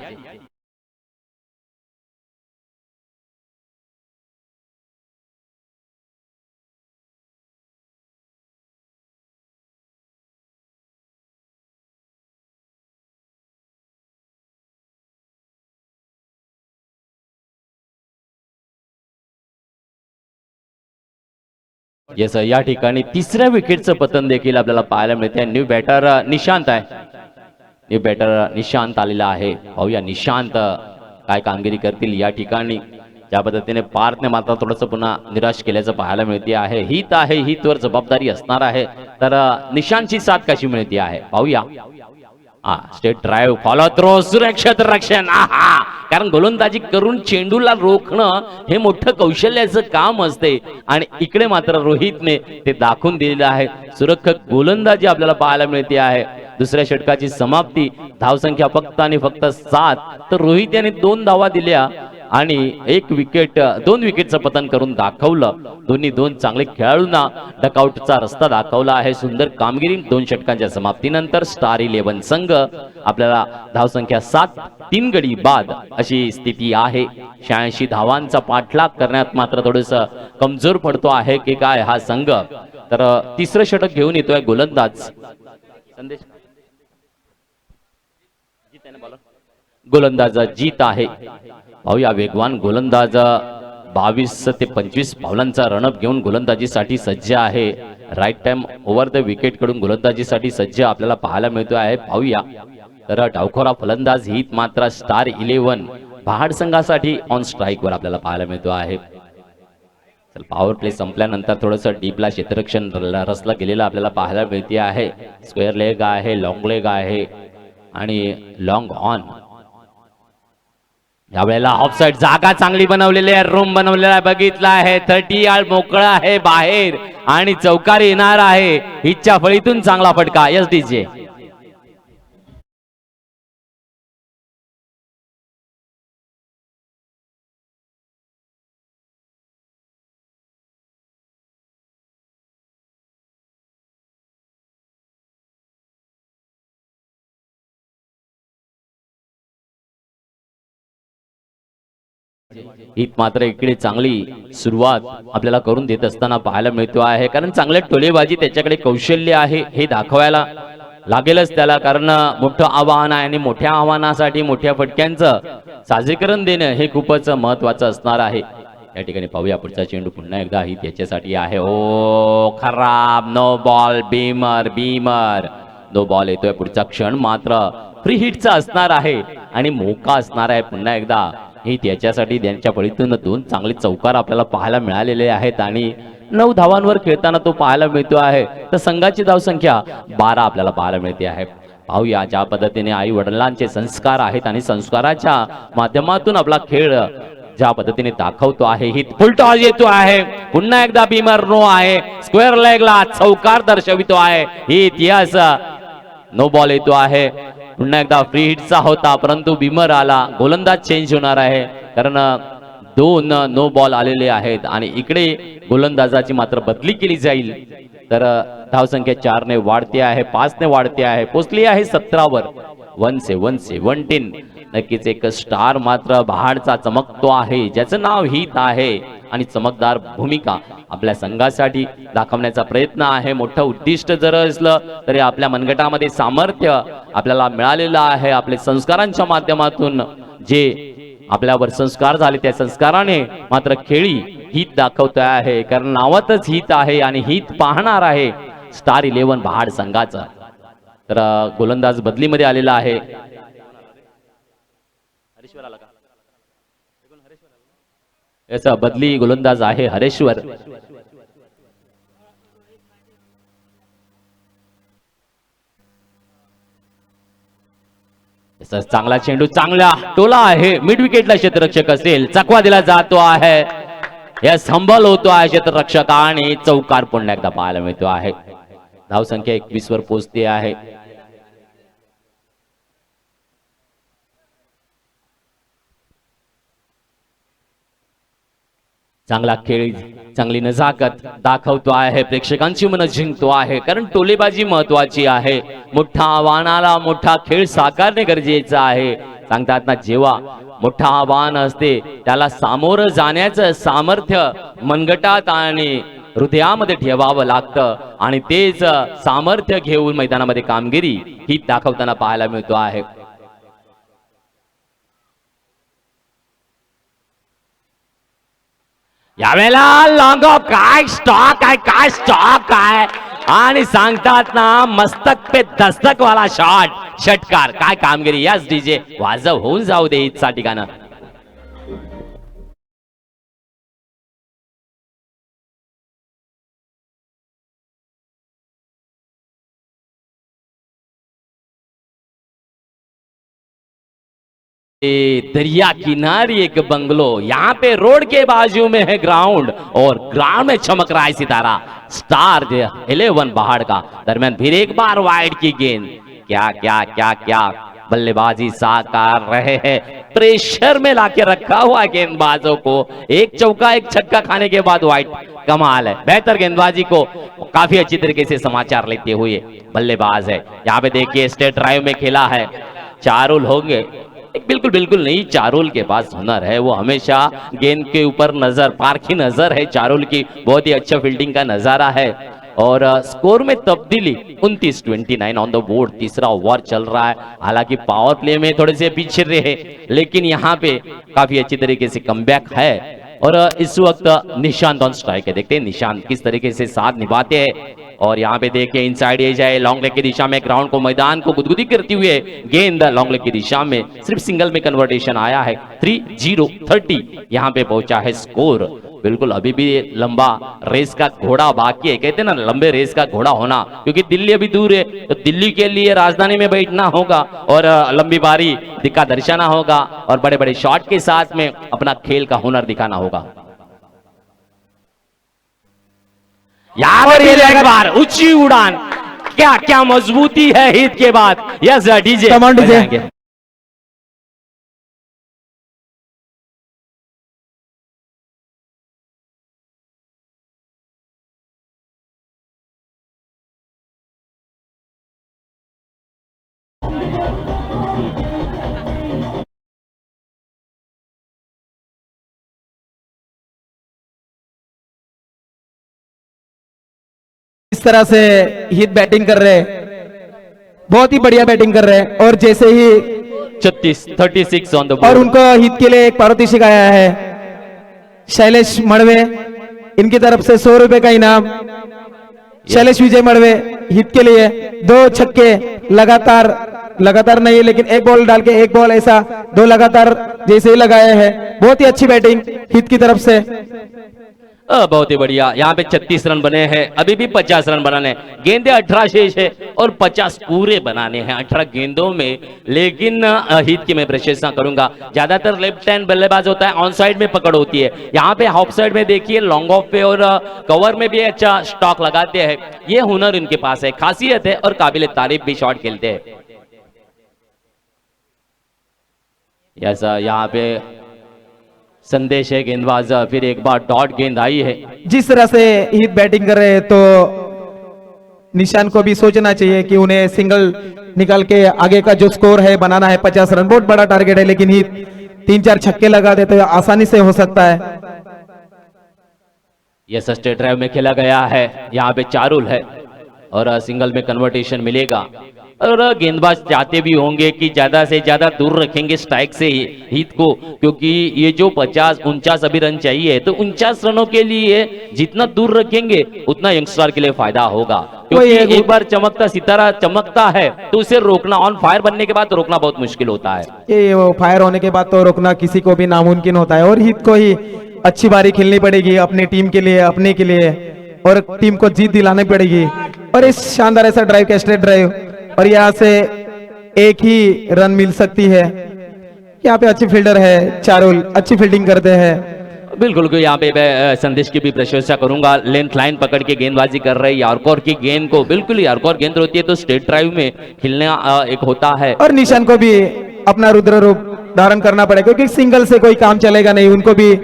B: येस, या ठिकाणी तिसऱ्या विकेटचं पतन देखील आपल्याला पाहायला मिळते. न्यू बॅटर निशांत आहे, न्यू बॅटर निशांत आलेला आहे. पाहूया निशांत काय कामगिरी करतील या ठिकाणी. ज्या पद्धतीने पार्थने मात्र थोडंसं पुन्हा निराश केल्याचं पाहायला मिळते आहे. हित आहे, हितवर जबाबदारी असणार आहे, तर निशांतची साथ कशी मिळते आहे पाहूया. स्टेट ड्राईव्ह, फॉलो थ्रो, सुरक्षित रक्षण. कारण गोलंदाजी करून चेंडूला रोखणं हे मोठं कौशल्याचं काम असते आणि इकडे मात्र रोहितने ते दाखवून दिलेलं आहे. सुरक्षित गोलंदाजी आपल्याला पाहायला मिळते आहे. दुसऱ्या षटकाची समाप्ती, धावसंख्या फक्त आणि फक्त 7, तर रोहित याने 2 धावा दिल्या आणि 2 विकेटचं पतन करून दाखवलं. दोन्ही 2 चांगले खेळाडूंना डकआउटचा रस्ता दाखवला आहे. सुंदर कामगिरी. 2 षटकांच्या समाप्तीनंतर स्टार 11 संघ आपल्याला धावसंख्या 7, 3 गडी बाद अशी स्थिती आहे. 86 धावांचा पाठलाग करण्यात मात्र थोडस कमजोर पडतो आहे की काय हा संघ. तर तिसरं षटक घेऊन येतोय गोलंदाज संदेश, गोलंदाज जीत आहे. पाहूया वेगवान गोलंदाज 22 ते 25 पावलांचा रणअप घेऊन गोलंदाजीसाठी सज्ज आहे. Right time over the wicket कडून गोलंदाजीसाठी सज्ज आपल्याला पाहायला मिळतो आहे. पाहूया, तर डावखोरा फलंदाज हित मात्र स्टार 11 पहाड संघासाठी ऑन स्ट्राईक वर आपल्याला पाहायला मिळतो आहे. पॉवर प्ले संपल्यानंतर थोडंसं डीपला क्षेत्ररक्षण रसला गेलेला आपल्याला पाहायला मिळते आहे. स्क्वेअर लेग आहे, लॉंग लेग आहे आणि लॉंग ऑन. यावेळेला ऑफ साइड जागा चांगली बनवलेली आहे, रूम बनवलेला आहे, बघितला आहे. 30 यार्ड मोकळा आहे बाहेर आणि चौकार येणार आहे. हिच्या फळीतून चांगला फटका. Yes DJ. ही मात्र इकडे चांगली सुरुवात आपल्याला करून देत असताना पाहायला मिळतो आहे, कारण चांगल्या टोलेबाजी त्याच्याकडे कौशल्य आहे हे दाखवायला लागेलच त्याला, कारण मोठं आव्हान आहे आणि मोठ्या आव्हानासाठी मोठ्या फटक्यांचं साजरीकरण देणं हे खूपच महत्वाचं असणार आहे. या ठिकाणी पाहूया पुढचा चेंडू पुन्हा एकदा ही त्याच्यासाठी आहे. ओ खराब, no ball, beamer beamer no ball येतोय. पुढचा क्षण मात्र फ्री हिटचा असणार आहे आणि मोका असणार आहे. पुन्हा एकदा ही त्याच्यासाठी त्यांच्या फळीतून 2 चांगले चौकार आपल्याला पाहायला मिळालेले आहेत आणि 9 धावांवर खेळताना तो पाहायला मिळतो आहे. तर संघाची धावसंख्या 12 आपल्याला पाहायला मिळते आहे. पाहूया ज्या पद्धतीने आई वडिलांचे संस्कार आहेत आणि संस्काराच्या माध्यमातून आपला खेळ ज्या पद्धतीने दाखवतो आहे. ही फुलटॉस येतो आहे. पुन्हा एकदा बीमर नो आहे. स्क्वेअर लेगला चौकार दर्शवितो आहे. ही इतिहास नो बॉल येतो आहे. पुन्हा एकदा फ्री हिटचा होता परंतु बीमर आला. गोलंदाज चेंज होणार आहे कारण 2 नो बॉल आलेले आहेत आणि इकडे गोलंदाजाची मात्र बदली केली जाईल. तर धावसंख्या 4 ने वाढते आहे, 5 ने वाढते आहे, पोचली आहे 17 वर. 117. नक्कीच एक स्टार मात्र बहाडचा चमकतो आहे, ज्याचं नाव हित आहे आणि चमकदार भूमिका आपल्या संघासाठी दाखवण्याचा प्रयत्न आहे. मोठं उद्दिष्ट जर असलं तरी आपल्या मनगटामध्ये सामर्थ्य आपल्याला मिळालेलं आहे. आपले संस्कारांच्या माध्यमातून जे आपल्यावर संस्कार झाले त्या संस्काराने मात्र खेळी हित दाखवत आहे, कारण नावातच हित आहे आणि हित पाहणार आहे स्टार 11 बहाड संघाचा. तर गोलंदाज बदलीमध्ये आलेला आहे. याचा बदली गोलंदाज आहे हरेश्वर. चांगला चेंडू, चांगला टोला आहे. मिड विकेटला क्षेत्ररक्षक असेल, चकवा दिला जातो आहे. या संबल होतो आहे क्षेत्ररक्षक आणि चौकार पुन्हा एकदा पाहायला मिळतो आहे. धावसंख्या 21 वर पोहोचते आहे. चांगला खेळ, चांगली नजाकत दाखवतो आहे, प्रेक्षकांची मन जिंकतो आहे, कारण टोलेबाजी महत्वाची आहे. मोठ्या आव्हानाला मोठा खेळ साकारणे गरजेचं आहे. सांगतात ना, जेव्हा मोठा आव्हान असते त्याला सामोरं जाण्याचं सामर्थ्य मनगटात आणि हृदयामध्ये ठेवावं लागतं आणि तेच सामर्थ्य घेऊन मैदानामध्ये कामगिरी ही दाखवताना पाहायला मिळतो आहे. यावेळेला लॉंग ऑफ, काय स्टॉक आहे, काय स्टॉक आहे आणि सांगतात ना, मस्तक पे दस्तक वाला शॉट, षटकार. काय कामगिरी. यस डीजे वाजव होऊन जाऊ दे इथचा ठिकाणं. दरिया किनारे एक बंगलो, यहाँ पे रोड के बाजू में है ग्राउंड और ग्राउंड में चमक रहा है सितारा स्टार 11 बहाड़ का. दरमियान फिर एक बार वाइड की गेंद. क्या क्या क्या क्या बल्लेबाजी साकार रहे हैं. प्रेशर में लाके रखा हुआ गेंदबाजों को. एक चौका एक छक्का खाने के बाद वाइड. कमाल है. बेहतर गेंदबाजी को काफी अच्छी तरीके से समाचार लेते हुए बल्लेबाज है. यहाँ पे देखिए स्टेट ड्राइव में खेला है. चारुल होंगे. बिल्कुल बिल्कुल नहीं, चारुल के पास हुनर है. वो हमेशा गेंद के ऊपर नजर, पारखी नजर है चारुल की. बहुत ही अच्छा फील्डिंग का नजारा है. और स्कोर में तब्दीली 29-29 ऑन द बोर्ड. तीसरा ओवर चल रहा है. हालांकि पावर प्ले में थोड़े से पीछे रहे, लेकिन यहाँ पे काफी अच्छी तरीके से कमबैक है. और इस वक्त निशांत ऑन स्ट्राइक है. देखते हैं निशांत किस तरीके से साथ निभाते हैं. और यहाँ पे देखिए इनसाइड एज है, लॉन्ग लेग की दिशा में ग्राउंड को, मैदान को गुदगुदी करती हुए गेंद लॉन्ग लेग की दिशा में. सिर्फ सिंगल में कन्वर्टेशन आया है. 3-0-30 यहाँ पे पहुंचा है स्कोर. बिल्कुल अभी भी लंबा रेस का घोड़ा बाकी है. कहते हैं ना, लंबे रेस का घोड़ा होना, क्योंकि दिल्ली अभी दूर है. तो दिल्ली के लिए राजधानी में बैठना होगा और लंबी बारी दिखा दर्शाना होगा और बड़े बड़े शॉट के साथ में अपना खेल का हुनर दिखाना होगा. यहाँ पर एक बार ऊंची उड़ान. क्या क्या मजबूती है हित के बाद. Yes DJ.
A: जिस तरह से हित बैटिंग कर रहे हैं, बहुत ही बढ़िया बैटिंग कर रहे हैं। और जैसे ही
B: 36 ऑन द
A: और
B: बोर्ड।
A: उनको हित के लिए एक पारितोषिक आया है, शैलेश मड़वे, इनकी तरफ से 100 रुपए का इनाम। शैलेश विजय मड़वे हित के लिए 2 छक्के लगातार नहीं लेकिन एक बॉल डाल के एक बॉल ऐसा 2 लगातार जैसे ही लगाए हैं। बहुत ही अच्छी बैटिंग हित की तरफ से।
B: बहुत ही बढ़िया। यहाँ पे 36 रन बने हैं, अभी भी 50 रन बनाने हैं। गेंदे 18 शेष है और 50 पूरे बनाने हैं 18 गेंदों में। लेकिन हित की मैं प्रशंसा करूंगा, ज्यादातर लेफ्ट हैंड बल्लेबाज होता है, ऑन साइड में पकड़ होती है। यहाँ पे ऑफ साइड में देखिए, लॉन्ग ऑफ पे और कवर में भी अच्छा स्टॉक लगाते हैं। ये हुनर इनके पास है, खासियत है और काबिल तारीफ भी शॉट खेलते हैं। ऐसा यहाँ पे संदेश है गेंदबाज, फिर एक बार डॉट गेंद आई है।
A: जिस तरह से हित बैटिंग कर रहे हैं तो निशान को भी सोचना चाहिए कि उन्हें सिंगल निकाल के आगे का जो स्कोर है बनाना है। 50 रन बहुत बड़ा टारगेट है, लेकिन हित 3-4 छक्के लगा देते तो आसानी से हो सकता है।
B: यह स्ट्रेट ड्राइव में खेला गया है, यहाँ पे चारुल है और सिंगल में कन्वर्टेशन मिलेगा। और गेंदबाज चाहते भी होंगे कि ज्यादा से ज्यादा दूर रखेंगे स्ट्राइक से हित को, क्योंकि ये जो 50-49 अभी रन चाहिए, तो 49 रनों के लिए जितना दूर रखेंगे उतना यंगस्टर के लिए फायदा होगा। क्योंकि एक बार चमकता सितारा चमकता है तो उसे रोकना, ऑन फायर बनने के बाद तो रोकना बहुत मुश्किल होता है।
A: ये वो फायर होने के बाद तो रोकना किसी को भी नामुमकिन होता है। और हित को ही अच्छी बारी खेलनी पड़ेगी अपनी टीम के लिए, अपने के लिए, और टीम को जीत दिलानी पड़ेगी। और इस शानदार ऐसा ड्राइव का स्ट्रेट ड्राइव, और यहाँ से एक ही रन मिल सकती है। यहाँ पे अच्छी फील्डर है चारुल, अच्छी फील्डिंग करते हैं।
B: बिल्कुल, यहाँ पे मैं संदेश की भी प्रशंसा करूंगा। लेंथ लाइन पकड़ के गेंदबाजी कर रहे हैं। यारकोर की गेंद को, बिल्कुल यारकोर गेंद होती है तो स्ट्रेट ड्राइव में खेलना एक होता है।
A: और निशान को भी अपना रुद्र रूप धारण करना पड़ेगा, क्योंकि सिंगल से कोई काम चलेगा नहीं। उनको भी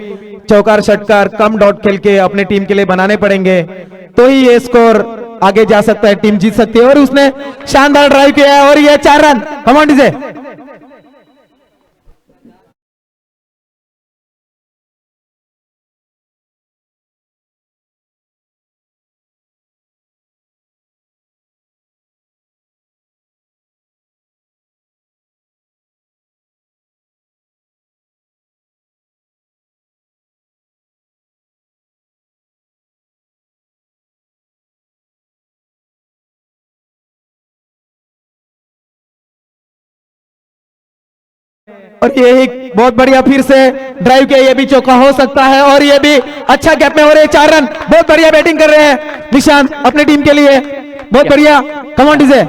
A: चौकार षटकार कम डॉट खेल के अपने टीम के लिए बनाने पड़ेंगे, तो ही ये स्कोर आगे जा सकता है, टीम जीत सकती है। और उसने शानदार ड्राइव किया है और ये 4 रन। Come on DJ. और ये ही बहुत बढ़िया फिर से ड्राइव किया, ये भी चौका हो सकता है और ये भी अच्छा गैप में हो रहे 4 रन। बहुत बढ़िया बैटिंग कर रहे हैं निशान अपनी टीम के लिए, बहुत बढ़िया। Come on DJ.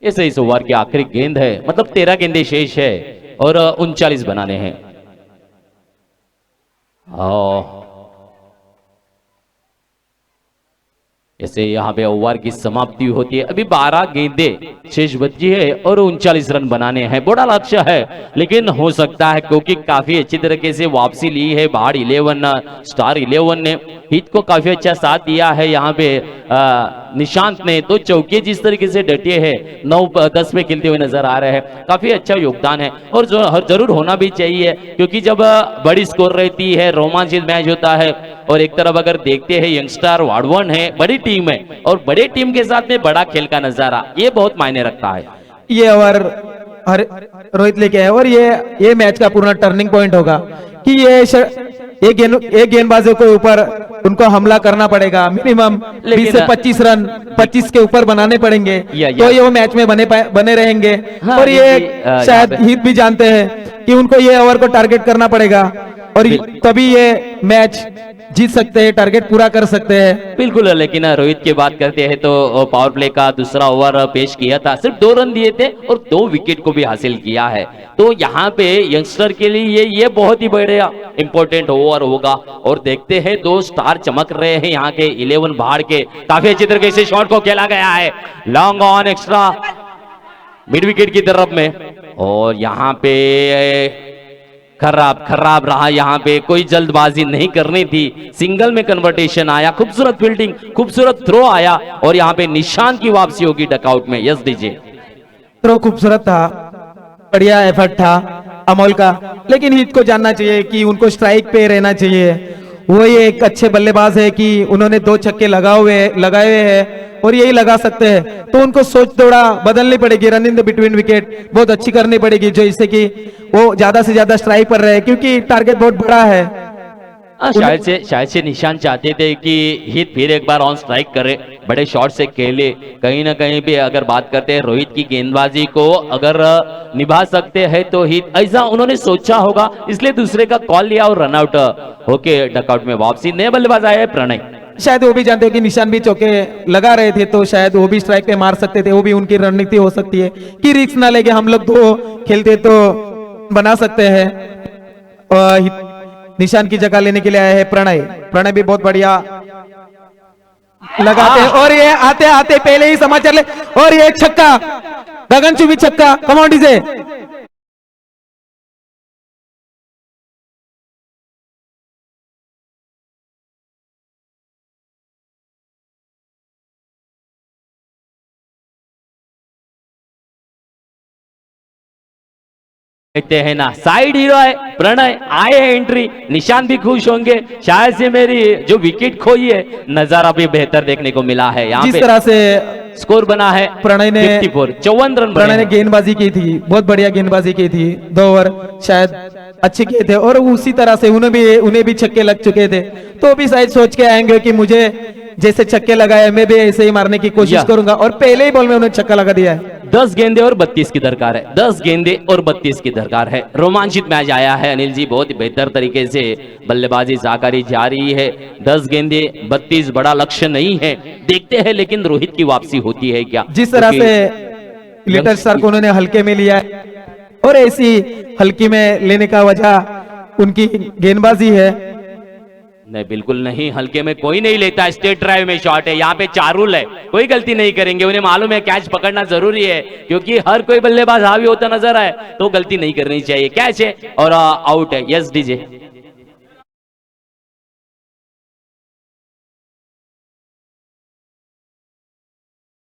B: ऐसे इस ओवर की आखिरी गेंद है, मतलब 13 गेंदें शेष है और 39 बनाने हैं। ऐसे यहाँ पे ओवर की समाप्ति होती है। अभी 12 गेंदें शेष बची है और 39 रन बनाने हैं। बड़ा लक्ष्य है, लेकिन हो सकता है क्योंकि काफी अच्छी तरीके से वापसी ली है बाहर 11 स्टार 11 ने हित को काफी अच्छा साथ दिया है। यहाँ पे निशांत ने तो चौके जिस तरीके से डटे हैं 9-10 में खेलते हुए नजर आ रहे हैं, काफी अच्छा योगदान है और जरूर होना भी चाहिए, क्योंकि जब बड़ी स्कोर रहती है रोमांचित मैच होता है। और एक तरफ अगर देखते हैं यंगस्टर वार्डवन है, बड़ी टीम है और बड़े टीम के साथ में बड़ा खेल का नजारा, ये बहुत मायने रखता है।
A: ये ओवर रोहित लेके आए और ये मैच का पूर्ण टर्निंग पॉइंट होगा कि ये गेंदबाजों के ऊपर उनको हमला करना पड़ेगा, मिनिमम 20 से 25 रन 25 के ऊपर बनाने पड़ेंगे, तो ये वो मैच में बने रहेंगे।
B: हाँ,
A: और ये शायद
B: यहाँ पे-
A: हित भी जानते हैं कि उनको ये ओवर को टारगेट करना पड़ेगा और तभी ये मैच जीत सकते हैं, टारगेट पूरा कर सकते हैं।
B: बिल्कुल, लेकिन रोहित की बात करते हैं तो पावर प्ले का दूसरा ओवर पेश किया था, सिर्फ 2 रन दिए थे और 2 विकेट को भी हासिल किया है। तो यहाँ पे यंगस्टर के लिए ये बहुत ही बढ़िया इंपॉर्टेंट ओवर होगा और देखते हैं 2 स्टार चमक रहे हैं यहाँ के 11 बाहर के। काफी अच्छी तरीके से शॉट को खेला गया है, long on extra mid wicket की तरफ में, और यहाँ पे खराब रहा। यहाँ पे कोई जल्दबाजी नहीं करनी थी, सिंगल में कन्वर्टेशन आया, खूबसूरत फील्डिंग, खूबसूरत थ्रो आया और यहाँ पे निशान की वापसी होगी डकआउट में। यस डीजे,
A: थ्रो खूबसूरत था, बढ़िया एफर्ट था अमोल का, लेकिन हित को जानना चाहिए कि उनको स्ट्राइक पे रहना चाहिए। वो ये एक अच्छे बल्लेबाज है कि उन्होंने 2 छक्के लगाए हुए हैं और यही लगा सकते हैं, तो उनको सोच थोड़ा बदलनी पड़ेगी, run in the between wicket बहुत अच्छी करनी पड़ेगी, जो इससे कि वो ज्यादा से ज्यादा स्ट्राइक पर रहे, क्योंकि टारगेट बहुत बड़ा है।
B: शायद से निशान चाहते थे कि हित फिर एक बार ऑन स्ट्राइक करे, बड़े शॉट से खेले। कहीं ना कहीं भी अगर बात करते हैं रोहित की गेंदबाजी को अगर निभा सकते हैं तो हित, ऐसा उन्होंने सोचा होगा, इसलिए दूसरे का कॉल लिया और रनआउट होके डकआउट में वापसी। नए बल्लेबाज आए प्रणय,
A: शायद वो भी जानते हो कि निशान भी चौके लगा रहे थे, तो शायद वो भी स्ट्राइक पे मार सकते थे, वो भी उनकी रणनीति हो सकती है कि रिस्क ना लेके हम लोग 2 खेलते तो बना सकते हैं। निशान की जगह लेने के लिए आए हैं प्रणय भी बहुत बढ़िया लगाते हैं और ये आते आते पहले ही समाचार ले, और ये छक्का, गगनचुंबी छक्का, कम ऑन डीजे।
B: देखते हैं ना, साइड हीरो है प्रणय, आए हैं एंट्री, निशान भी खुश होंगे। शायद से मेरी जो विकेट खोई है नजारा भी बेहतर देखने को मिला है। यहाँ
A: जिस
B: पे
A: तरह से
B: स्कोर बना है
A: प्रणय ने
B: 54 रन।
A: प्रणय ने गेंदबाजी की थी, बहुत बढ़िया गेंदबाजी की थी, 2 ओवर शायद अच्छे किए थे और उसी तरह से उन्हें भी छक्के लग चुके थे, तो भी शायद सोच के आएंगे कि मुझे जैसे छक्के लगाए मैं भी ऐसे ही मारने की कोशिश करूंगा, और पहले ही बॉल में उन्हें छक्का लगा दिया है।
B: 10 गेंदे और 32 की दरकार है, 10 गेंदे और 32 की दरकार है। रोमांचित मैच आया है अनिल जी, बहुत ही बेहतर तरीके से बल्लेबाजी जाकारी जा रही है। 10 गेंदे 32 बड़ा लक्ष्य नहीं है, देखते हैं लेकिन रोहित की वापसी होती है क्या।
A: जिस तरह से लिटिल स्टार को उन्होंने हल्के में लिया है और ऐसी हल्की में लेने का वजह उनकी गेंदबाजी है।
B: नहीं, बिल्कुल नहीं, हल्के में कोई नहीं लेता, स्टेट ड्राइव में शॉट है, यहाँ पे 4 रूल है, कोई गलती नहीं करेंगे, उन्हें मालूम है कैच पकड़ना जरूरी है, क्योंकि हर कोई बल्लेबाज हावी होता नजर आए तो गलती नहीं करनी चाहिए। कैच है और आउट है। यस डीजे,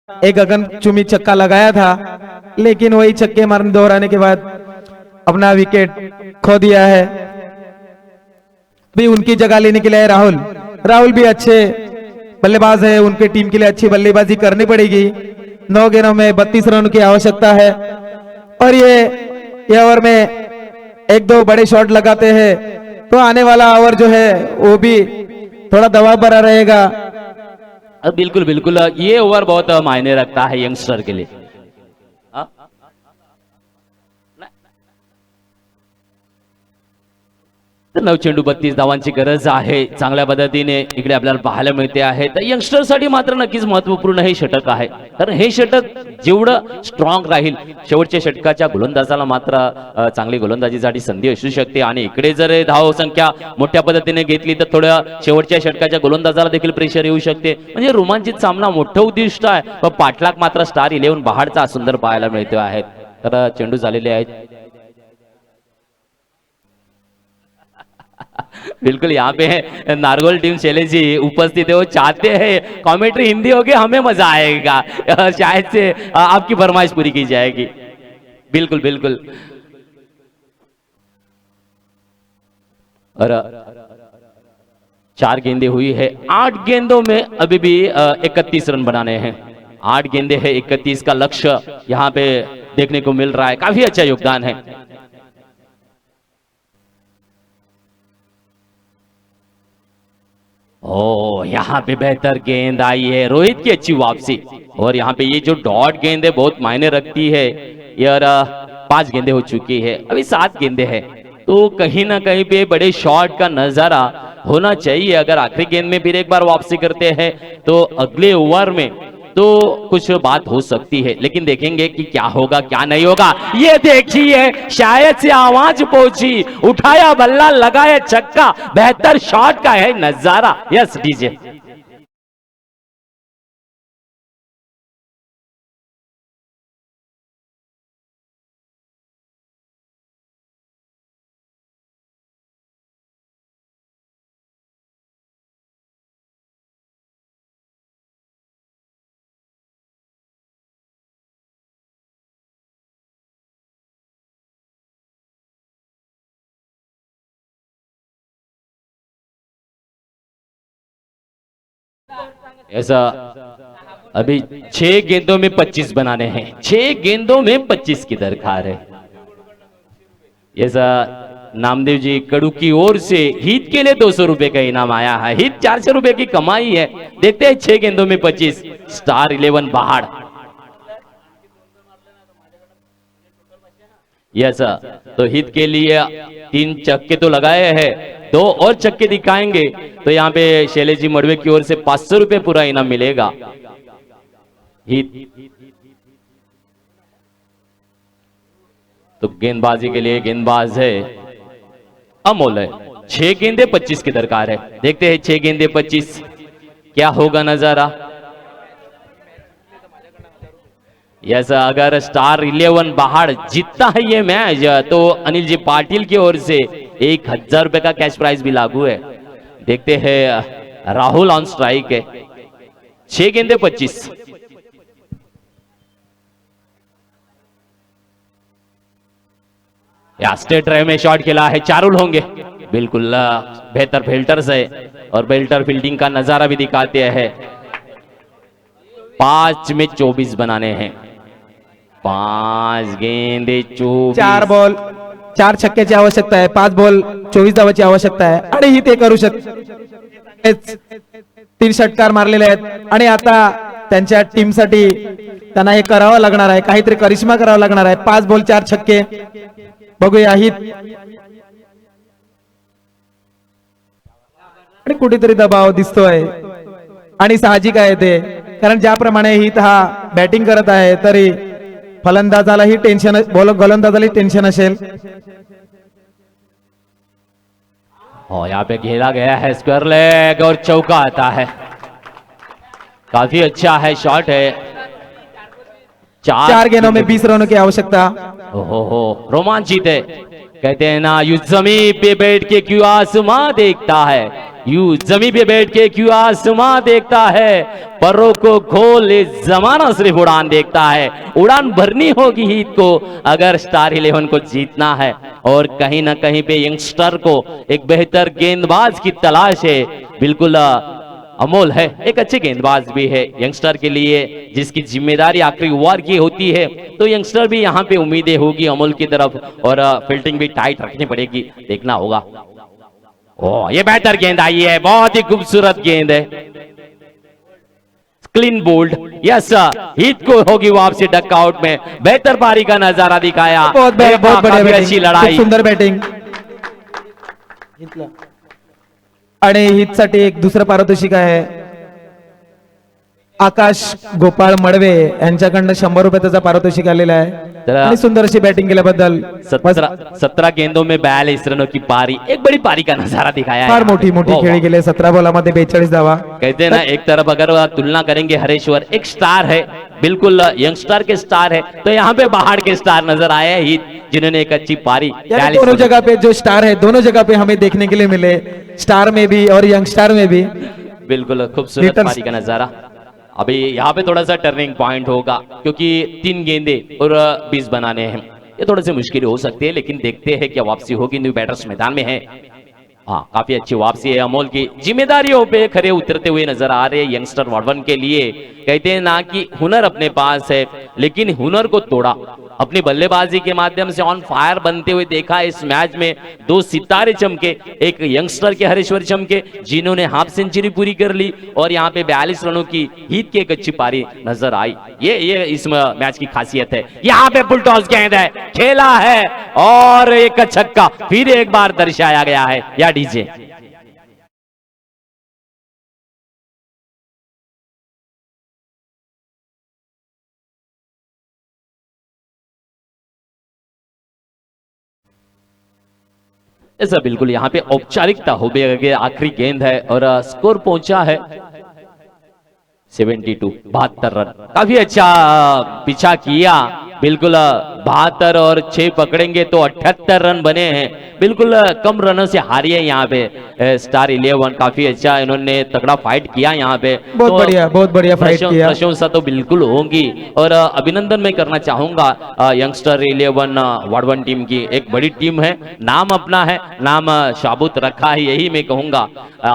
A: एक गगनचुंबी छक्का लगाया था, लेकिन वही छक्के मारने दोहराने के बाद अपना विकेट खो दिया है। भी उनकी जगह लेने के लिए राहुल भी अच्छे बल्लेबाज है, उनके टीम के लिए अच्छी बल्लेबाजी करनी पड़ेगी। 9 गेंदों में 32 रन की आवश्यकता है और ये ओवर में 1-2 बड़े शॉट लगाते हैं तो आने वाला ओवर जो है वो भी थोड़ा दबाव भरा रहेगा।
B: बिल्कुल बिल्कुल, ये ओवर बहुत मायने रखता है यंगस्टर के लिए। तर 9 चेंडू 32 धावांची गरज आहे, चांगल्या पद्धतीने इकडे आपल्याला पाहायला मिळते आहे। तर यंगस्टरसाठी मात्र नक्कीच महत्वपूर्ण हे षटक आहे, कारण हे षटक जेवढं स्ट्रॉंग राहील शेवटच्या षटकाच्या गोलंदाजाला मात्र चांगली गोलंदाजीसाठी संधी असू शकते, आणि इकडे जर धाव संख्या मोठ्या पद्धतीने घेतली तर थोड्या शेवटच्या षटकाच्या गोलंदाजाला देखील प्रेशर येऊ शकते। म्हणजे रोमांचित सामना, मोठं उद्दिष्ट आहे, पण पाठलाग मात्र स्टार 11 बहाडचा सुंदर पाहायला मिळतो आहे। तर चेंडू झालेले आहेत, बिल्कुल यहाँ पे नारगोल टीम शैलेश जी उपस्थित है, वो चाहते हैं कमेंट्री हिंदी होगी, हमें मजा आएगा, शायद से आपकी फरमाइश पूरी की जाएगी। बिल्कुल बिल्कुल, और 4 गेंदे हुई है, 8 गेंदों में अभी भी 31 रन बनाने हैं। 8 गेंदे है, 31 का लक्ष्य यहाँ पे देखने को मिल रहा है, काफी अच्छा योगदान है। ओ यहाँ पे बेहतर गेंद आई है, रोहित की अच्छी वापसी। और यहाँ पे ये जो डॉट गेंद है बहुत मायने रखती है यार। 5 गेंदें हो चुकी है, अभी 7 गेंदें हैं, तो कहीं ना कहीं पे बड़े शॉट का नजारा होना चाहिए। अगर आखिरी गेंद में फिर एक बार वापसी करते हैं तो अगले ओवर में तो कुछ बात हो सकती है, लेकिन देखेंगे कि क्या होगा क्या नहीं होगा। ये देखिए शायद से आवाज पहुंची, उठाया बल्ला, लगाया छक्का, बेहतर शॉट का है नजारा। Yes DJ. ऐसा अभी 6 गेंदों में 25 बनाने हैं, 6 गेंदों में 25 की दरकार है। ऐसा नामदेव जी कड़ू की ओर से हित के लिए 200 रुपए का इनाम आया है। हित 400 रुपए की कमाई है। देखते हैं 6 गेंदों में 25, स्टार 11 बाहर। यस तो हित के लिए 3 चक्के तो लगाए हैं, 2 और चक्के दिखाएंगे तो यहाँ पे शैलेश जी मड़वे की ओर से 500 रुपए पूरा इनाम मिलेगा। हित तो गेंदबाजी के लिए गेंदबाज है अमोल है। 6 गेंदे 25 की दरकार है। देखते हैं 6 गेंदे 25 क्या होगा नजारा। यस अगर स्टार 11 बाहर जीतता है ये मैच तो अनिल जी पाटिल की ओर से 1000 रुपए का कैश प्राइज भी लागू है। देखते हैं राहुल ऑन स्ट्राइक है। 6 गेंदे 25। या स्टेट ड्राइव में शॉट खेला है, चारुल होंगे बिल्कुल। बेहतर फिल्टर्स है और बेल्टर फील्डिंग का नजारा भी दिखाते हैं। 5 में 24 बनाने हैं। 5 गेंदे 24।
A: 4 बॉल 4 छक्क्याची आवश्यकता आहे, 5 बॉल 24 धावाची आवश्यकता आहे आणि ही ते करू शकते। 3 षटकार मारलेले आहेत आणि आता त्यांच्या टीमसाठी त्यांना हे करावं लागणार आहे, काहीतरी करिश्मा करावा लागणार आहे। 5 बॉल 4 छक्के बघूया ही आणि कुठेतरी दबाव दिसतोय आणि साहजिक आहे ते, कारण ज्याप्रमाणे हित हा बॅटिंग करत आहे तरी फलंदाजालाही टेन्शन, गोलंदाजालाही टेन्शन असेल।
B: यहाँ पे घेरा गया है स्क्वायर लेग और चौका आता है। काफी अच्छा है, शॉट है।
A: 4 गेंदों में 20 रनों की आवश्यकता।
B: ओहो रोमांचित है। कहते हैं ना यू जमी पे बैठ के क्यों आसमां देखता है, यू जमी पे बैठ के क्यों आसमां देखता है, परों को खोले जमाना सिर्फ उड़ान देखता है। उड़ान भरनी होगी हित को अगर स्टार 11 को जीतना है और कहीं ना कहीं पे यंगस्टर को एक बेहतर गेंदबाज की तलाश है। बिल्कुल अमोल है, एक अच्छे गेंदबाज भी है यंगस्टर के लिए, जिसकी जिम्मेदारी आखिरी ओवर की होती है। तो यंगस्टर भी यहाँ पे उम्मीदें होगी अमोल की तरफ और फील्डिंग भी टाइट रखनी पड़ेगी, देखना होगा। ओ ये बेहतर गेंद आई है, बहुत ही खूबसूरत गेंद है, क्लीन बोल्ड। यस हित को होगी वापसी डक आउट में। बेहतर पारी का नजारा दिखाया,
A: बहुत बढ़िया
B: अच्छी लड़ाई,
A: सुंदर बैटिंग। आणि हितसाठी एक दुसरं पारितोषिक आहे, आकाश गोपाळ मडवे यांच्याकडनं 100 रुपये त्याचा पारितोषिक आलेला आहे आणि सुंदर अशी बॅटिंग केल्याबद्दल।
B: 17 गेंदों में 42 रनों की पारी, एक बड़ी पारी का नजारा दिखाया है।
A: फार मोठी खेळी गेली, 17 बॉलामध्ये 42 धावा।
B: कहते हैं ना एक तरफ अगर तुलना करेंगे हरेश्वर एक स्टार है, बिल्कुल यंगस्टर के स्टार है, तो यहाँ पे बाहर के स्टार नजर आए हैं हित, जिन्होंने एक अच्छी पारी।
A: दोनों जगह पे जो स्टार है, दोनों जगह पे हमें देखने के लिए मिले, स्टार में भी और यंगस्टर में भी।
B: बिल्कुल खूबसूरत पारी का नजारा। अभी यहाँ पे थोड़ा सा टर्निंग पॉइंट होगा क्योंकि 3 गेंदे और 20 बनाने हैं, ये थोड़े से मुश्किल हो सकते हैं, लेकिन देखते हैं क्या वापसी होगी। न्यू बैटर्स मैदान में है। हाँ काफी अच्छी वापसी है अमोल की, जिम्मेदारियों पे खरे उतरते हुए नजर आ रहे हैं यंगस्टर वार्डवन के लिए। कहते हैं ना कि हुनर अपने पास है, लेकिन हुनर को तोड़ा अपनी बल्लेबाजी के माध्यम से ऑन फायर बनते हुए देखा इस मैच में। दो सितारे चमके, एक यंगस्टर के हरेश्वर चमके जिन्होंने हाफ सेंचुरी पूरी कर ली और यहाँ पे 42 रनों की हिट की एक अच्छी पारी नजर आई। ये इस मैच की खासियत है। यहाँ पे बुलटॉस गेंद है, खेला है और एक छक्का फिर एक बार दर्शाया गया है। या डीजे ऐसा बिल्कुल यहाँ पे औपचारिकता हो गई। आखिरी गेंद है और स्कोर पहुंचा है 72 रन। काफी अच्छा पीछा किया, बिल्कुल 72 और 6 पकड़ेंगे तो 78 रन बने हैं। बिल्कुल कम रनों से हारी है यहाँ पे स्टार 11। काफी अच्छा इन्होंने तगड़ा फाइट किया यहाँ पे।
A: बहुत बढ़िया फाइट किया।
B: प्रशंसा तो बिल्कुल होगी और अभिनंदन मैं करना चाहूंगा यंगस्टर 11 वार्ड 1 टीम की। एक बड़ी टीम है, नाम अपना है, नाम शाबुत रखा है, यही मैं कहूंगा।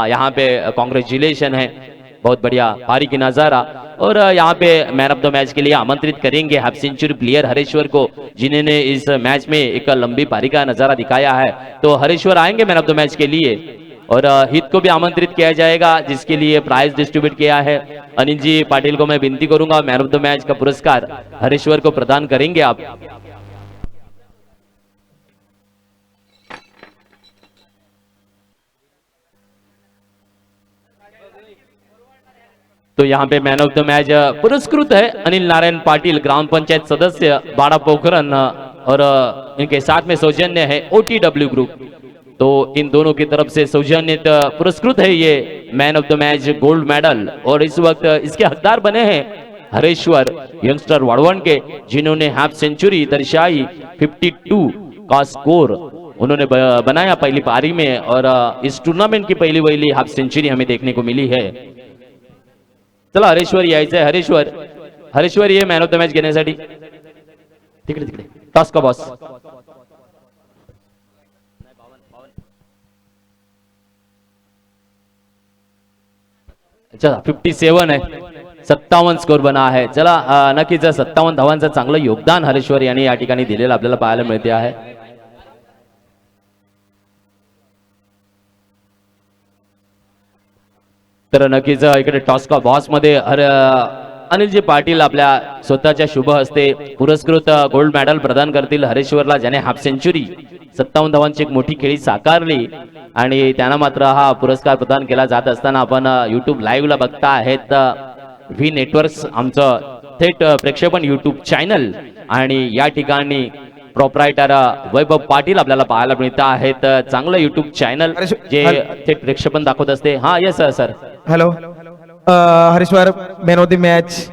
B: यहाँ पे कांग्रेचुलेशन है, बहुत बढ़िया पारी की नजारा। और यहाँ पे मैन ऑफ द मैच के लिए आमंत्रित करेंगे हाफ सेंचुरी प्लेयर हरेश्वर को, जिन्होंने इस मैच में एक लंबी पारी का नजारा दिखाया है। तो हरेश्वर आएंगे मैन ऑफ द मैच के लिए और हित को भी आमंत्रित किया जाएगा, जिसके लिए प्राइज डिस्ट्रीब्यूट किया है। अनिल जी पाटिल को मैं विनती करूंगा, मैन ऑफ द मैच का पुरस्कार हरेश्वर को प्रदान करेंगे आप। तो यहाँ पे मैन ऑफ द मैच पुरस्कृत है अनिल नारायण पाटिल, ग्राम पंचायत सदस्य बाड़ा पोखरन, और इनके साथ में सौजन्य है OTW ग्रुप। तो इन दोनों की तरफ से सौजन्य पुरस्कृत है ये man of the match gold medal. और इस वक्त इसके हकदार बने हैं हरेश्वर यंगस्टर वार्ड 1 के, जिन्होंने हाफ सेंचुरी दर्शाई। 52 का स्कोर उन्होंने बनाया पहली पारी में और इस टूर्नामेंट की पहली हाफ सेंचुरी हमें देखने को मिली है। चला हरेश्वर यायचं आहे। हरेश्वर ये मॅन ऑफ द मॅच घेण्यासाठी तिकडे टॉस का बॉस। चला 57 है, 57 स्कोर बना है। चला नक्कीच 57 धावांचं चांगलं योगदान हरेश्वर यांनी या ठिकाणी दिलेलं आपल्याला पाहायला मिळते आहे। तर नक्कीच इकडे टॉस का बॉस मध्ये अनिलजी पाटील आपल्या स्वतःच्या शुभ हस्ते पुरस्कृत गोल्ड मेडल प्रदान करतील हरेश्वरला, ज्याने हाफ सेंचुरी 57 धावांची एक मोठी खेळी साकारली आणि त्यांना मात्र हा पुरस्कार प्रदान केला जात असताना आपण YouTube लाईव्ह ला बघता आहेत। व्ही नेटवर्क्स आमचं थेट प्रेक्षेपण YouTube चॅनल आणि या ठिकाणी प्रोप्रायटर वैभव पाटील आपल्याला पाहायला मिळत आहेत। चांगलं YouTube चॅनल जे थेट प्रेक्षेपण दाखवत असते। हा yes sir.
A: Hello Hareshwar, man of the match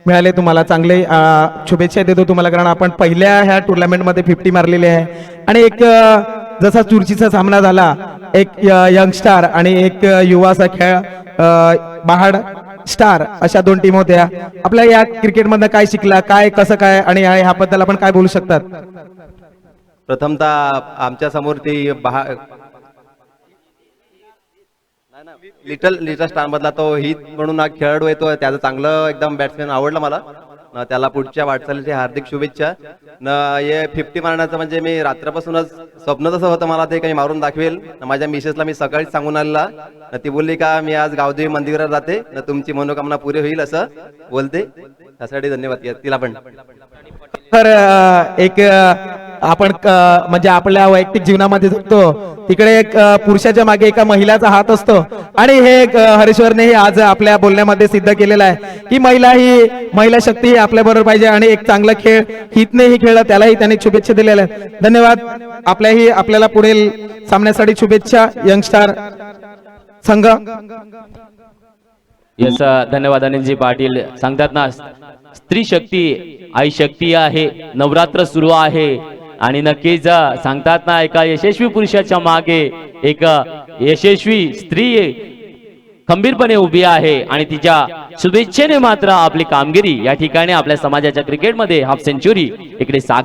A: मिळाले तुम्हाला, चांगले शुभेच्छा देतो तुम्हाला, कारण आपण पहिल्या ह्या टुर्नामेंट मध्ये 50 मारलेले आहे आणि एक जसा चुरशीचा सामना झाला, एक यंगस्टार आणि एक युवाचा खेळ, महाड स्टार अशा दोन टीम होत्या। आपल्या या क्रिकेट मधनं काय शिकला, काय कसं काय आणि ह्याबद्दल आपण काय बोलू शकतात?
D: प्रथमतः आमच्या समोर ती लिटल स्टार मधला तो हित म्हणून हा खेळाडू आहे, तो त्याचं चांगलं एकदम बॅट्समॅन आवडला मला। त्याला पुढच्या वाटचालीची हार्दिक शुभेच्छा। हे 50 मारण्याचं म्हणजे मी रात्रपासूनच स्वप्न तसं होतं मला, ते काही मारून दाखवेल। माझ्या मिसेसला मी सकाळीच सांगून आलेला, ती बोलली का मी आज गावदेवी मंदिरात जाते, तुमची मनोकामना पुरी होईल असं बोलते। त्यासाठी धन्यवाद तिला पण।
A: तर एक आपण म्हणजे आपल्या वैयक्तिक जीवनामध्ये जगतो, तिकडे एक पुरुषाच्या मागे एका महिलाचा हात असतो आणि हे हरेश्वरने आज आपल्या बोलण्यामध्ये सिद्ध केलेलं आहे की महिला शक्ती ही आपल्या बरोबर पाहिजे आणि एक चांगला खेळ हितनेही खेळला, त्यालाही त्यांनी शुभेच्छा दिलेल्या आहेत। धन्यवाद। आपल्याला पुढील सामन्यासाठी शुभेच्छा यंगस्टार संघ।
B: यस धन्यवाद अनिलजी पाटील। सांगतात ना, स्त्री शक्ती आई शक्ती आहे, नवरात्र सुरू आहे आणि नक्कीच सांगतात ना, एका यशस्वी पुरुषाच्या मागे एक यशस्वी स्त्री खंबीरपणे उभी आहे आणि तिच्या शुभेच्छेने मात्र आपली कामगिरी या ठिकाणी आपल्या समाजाच्या क्रिकेटमध्ये हाफ सेंचुरी इकडे साकार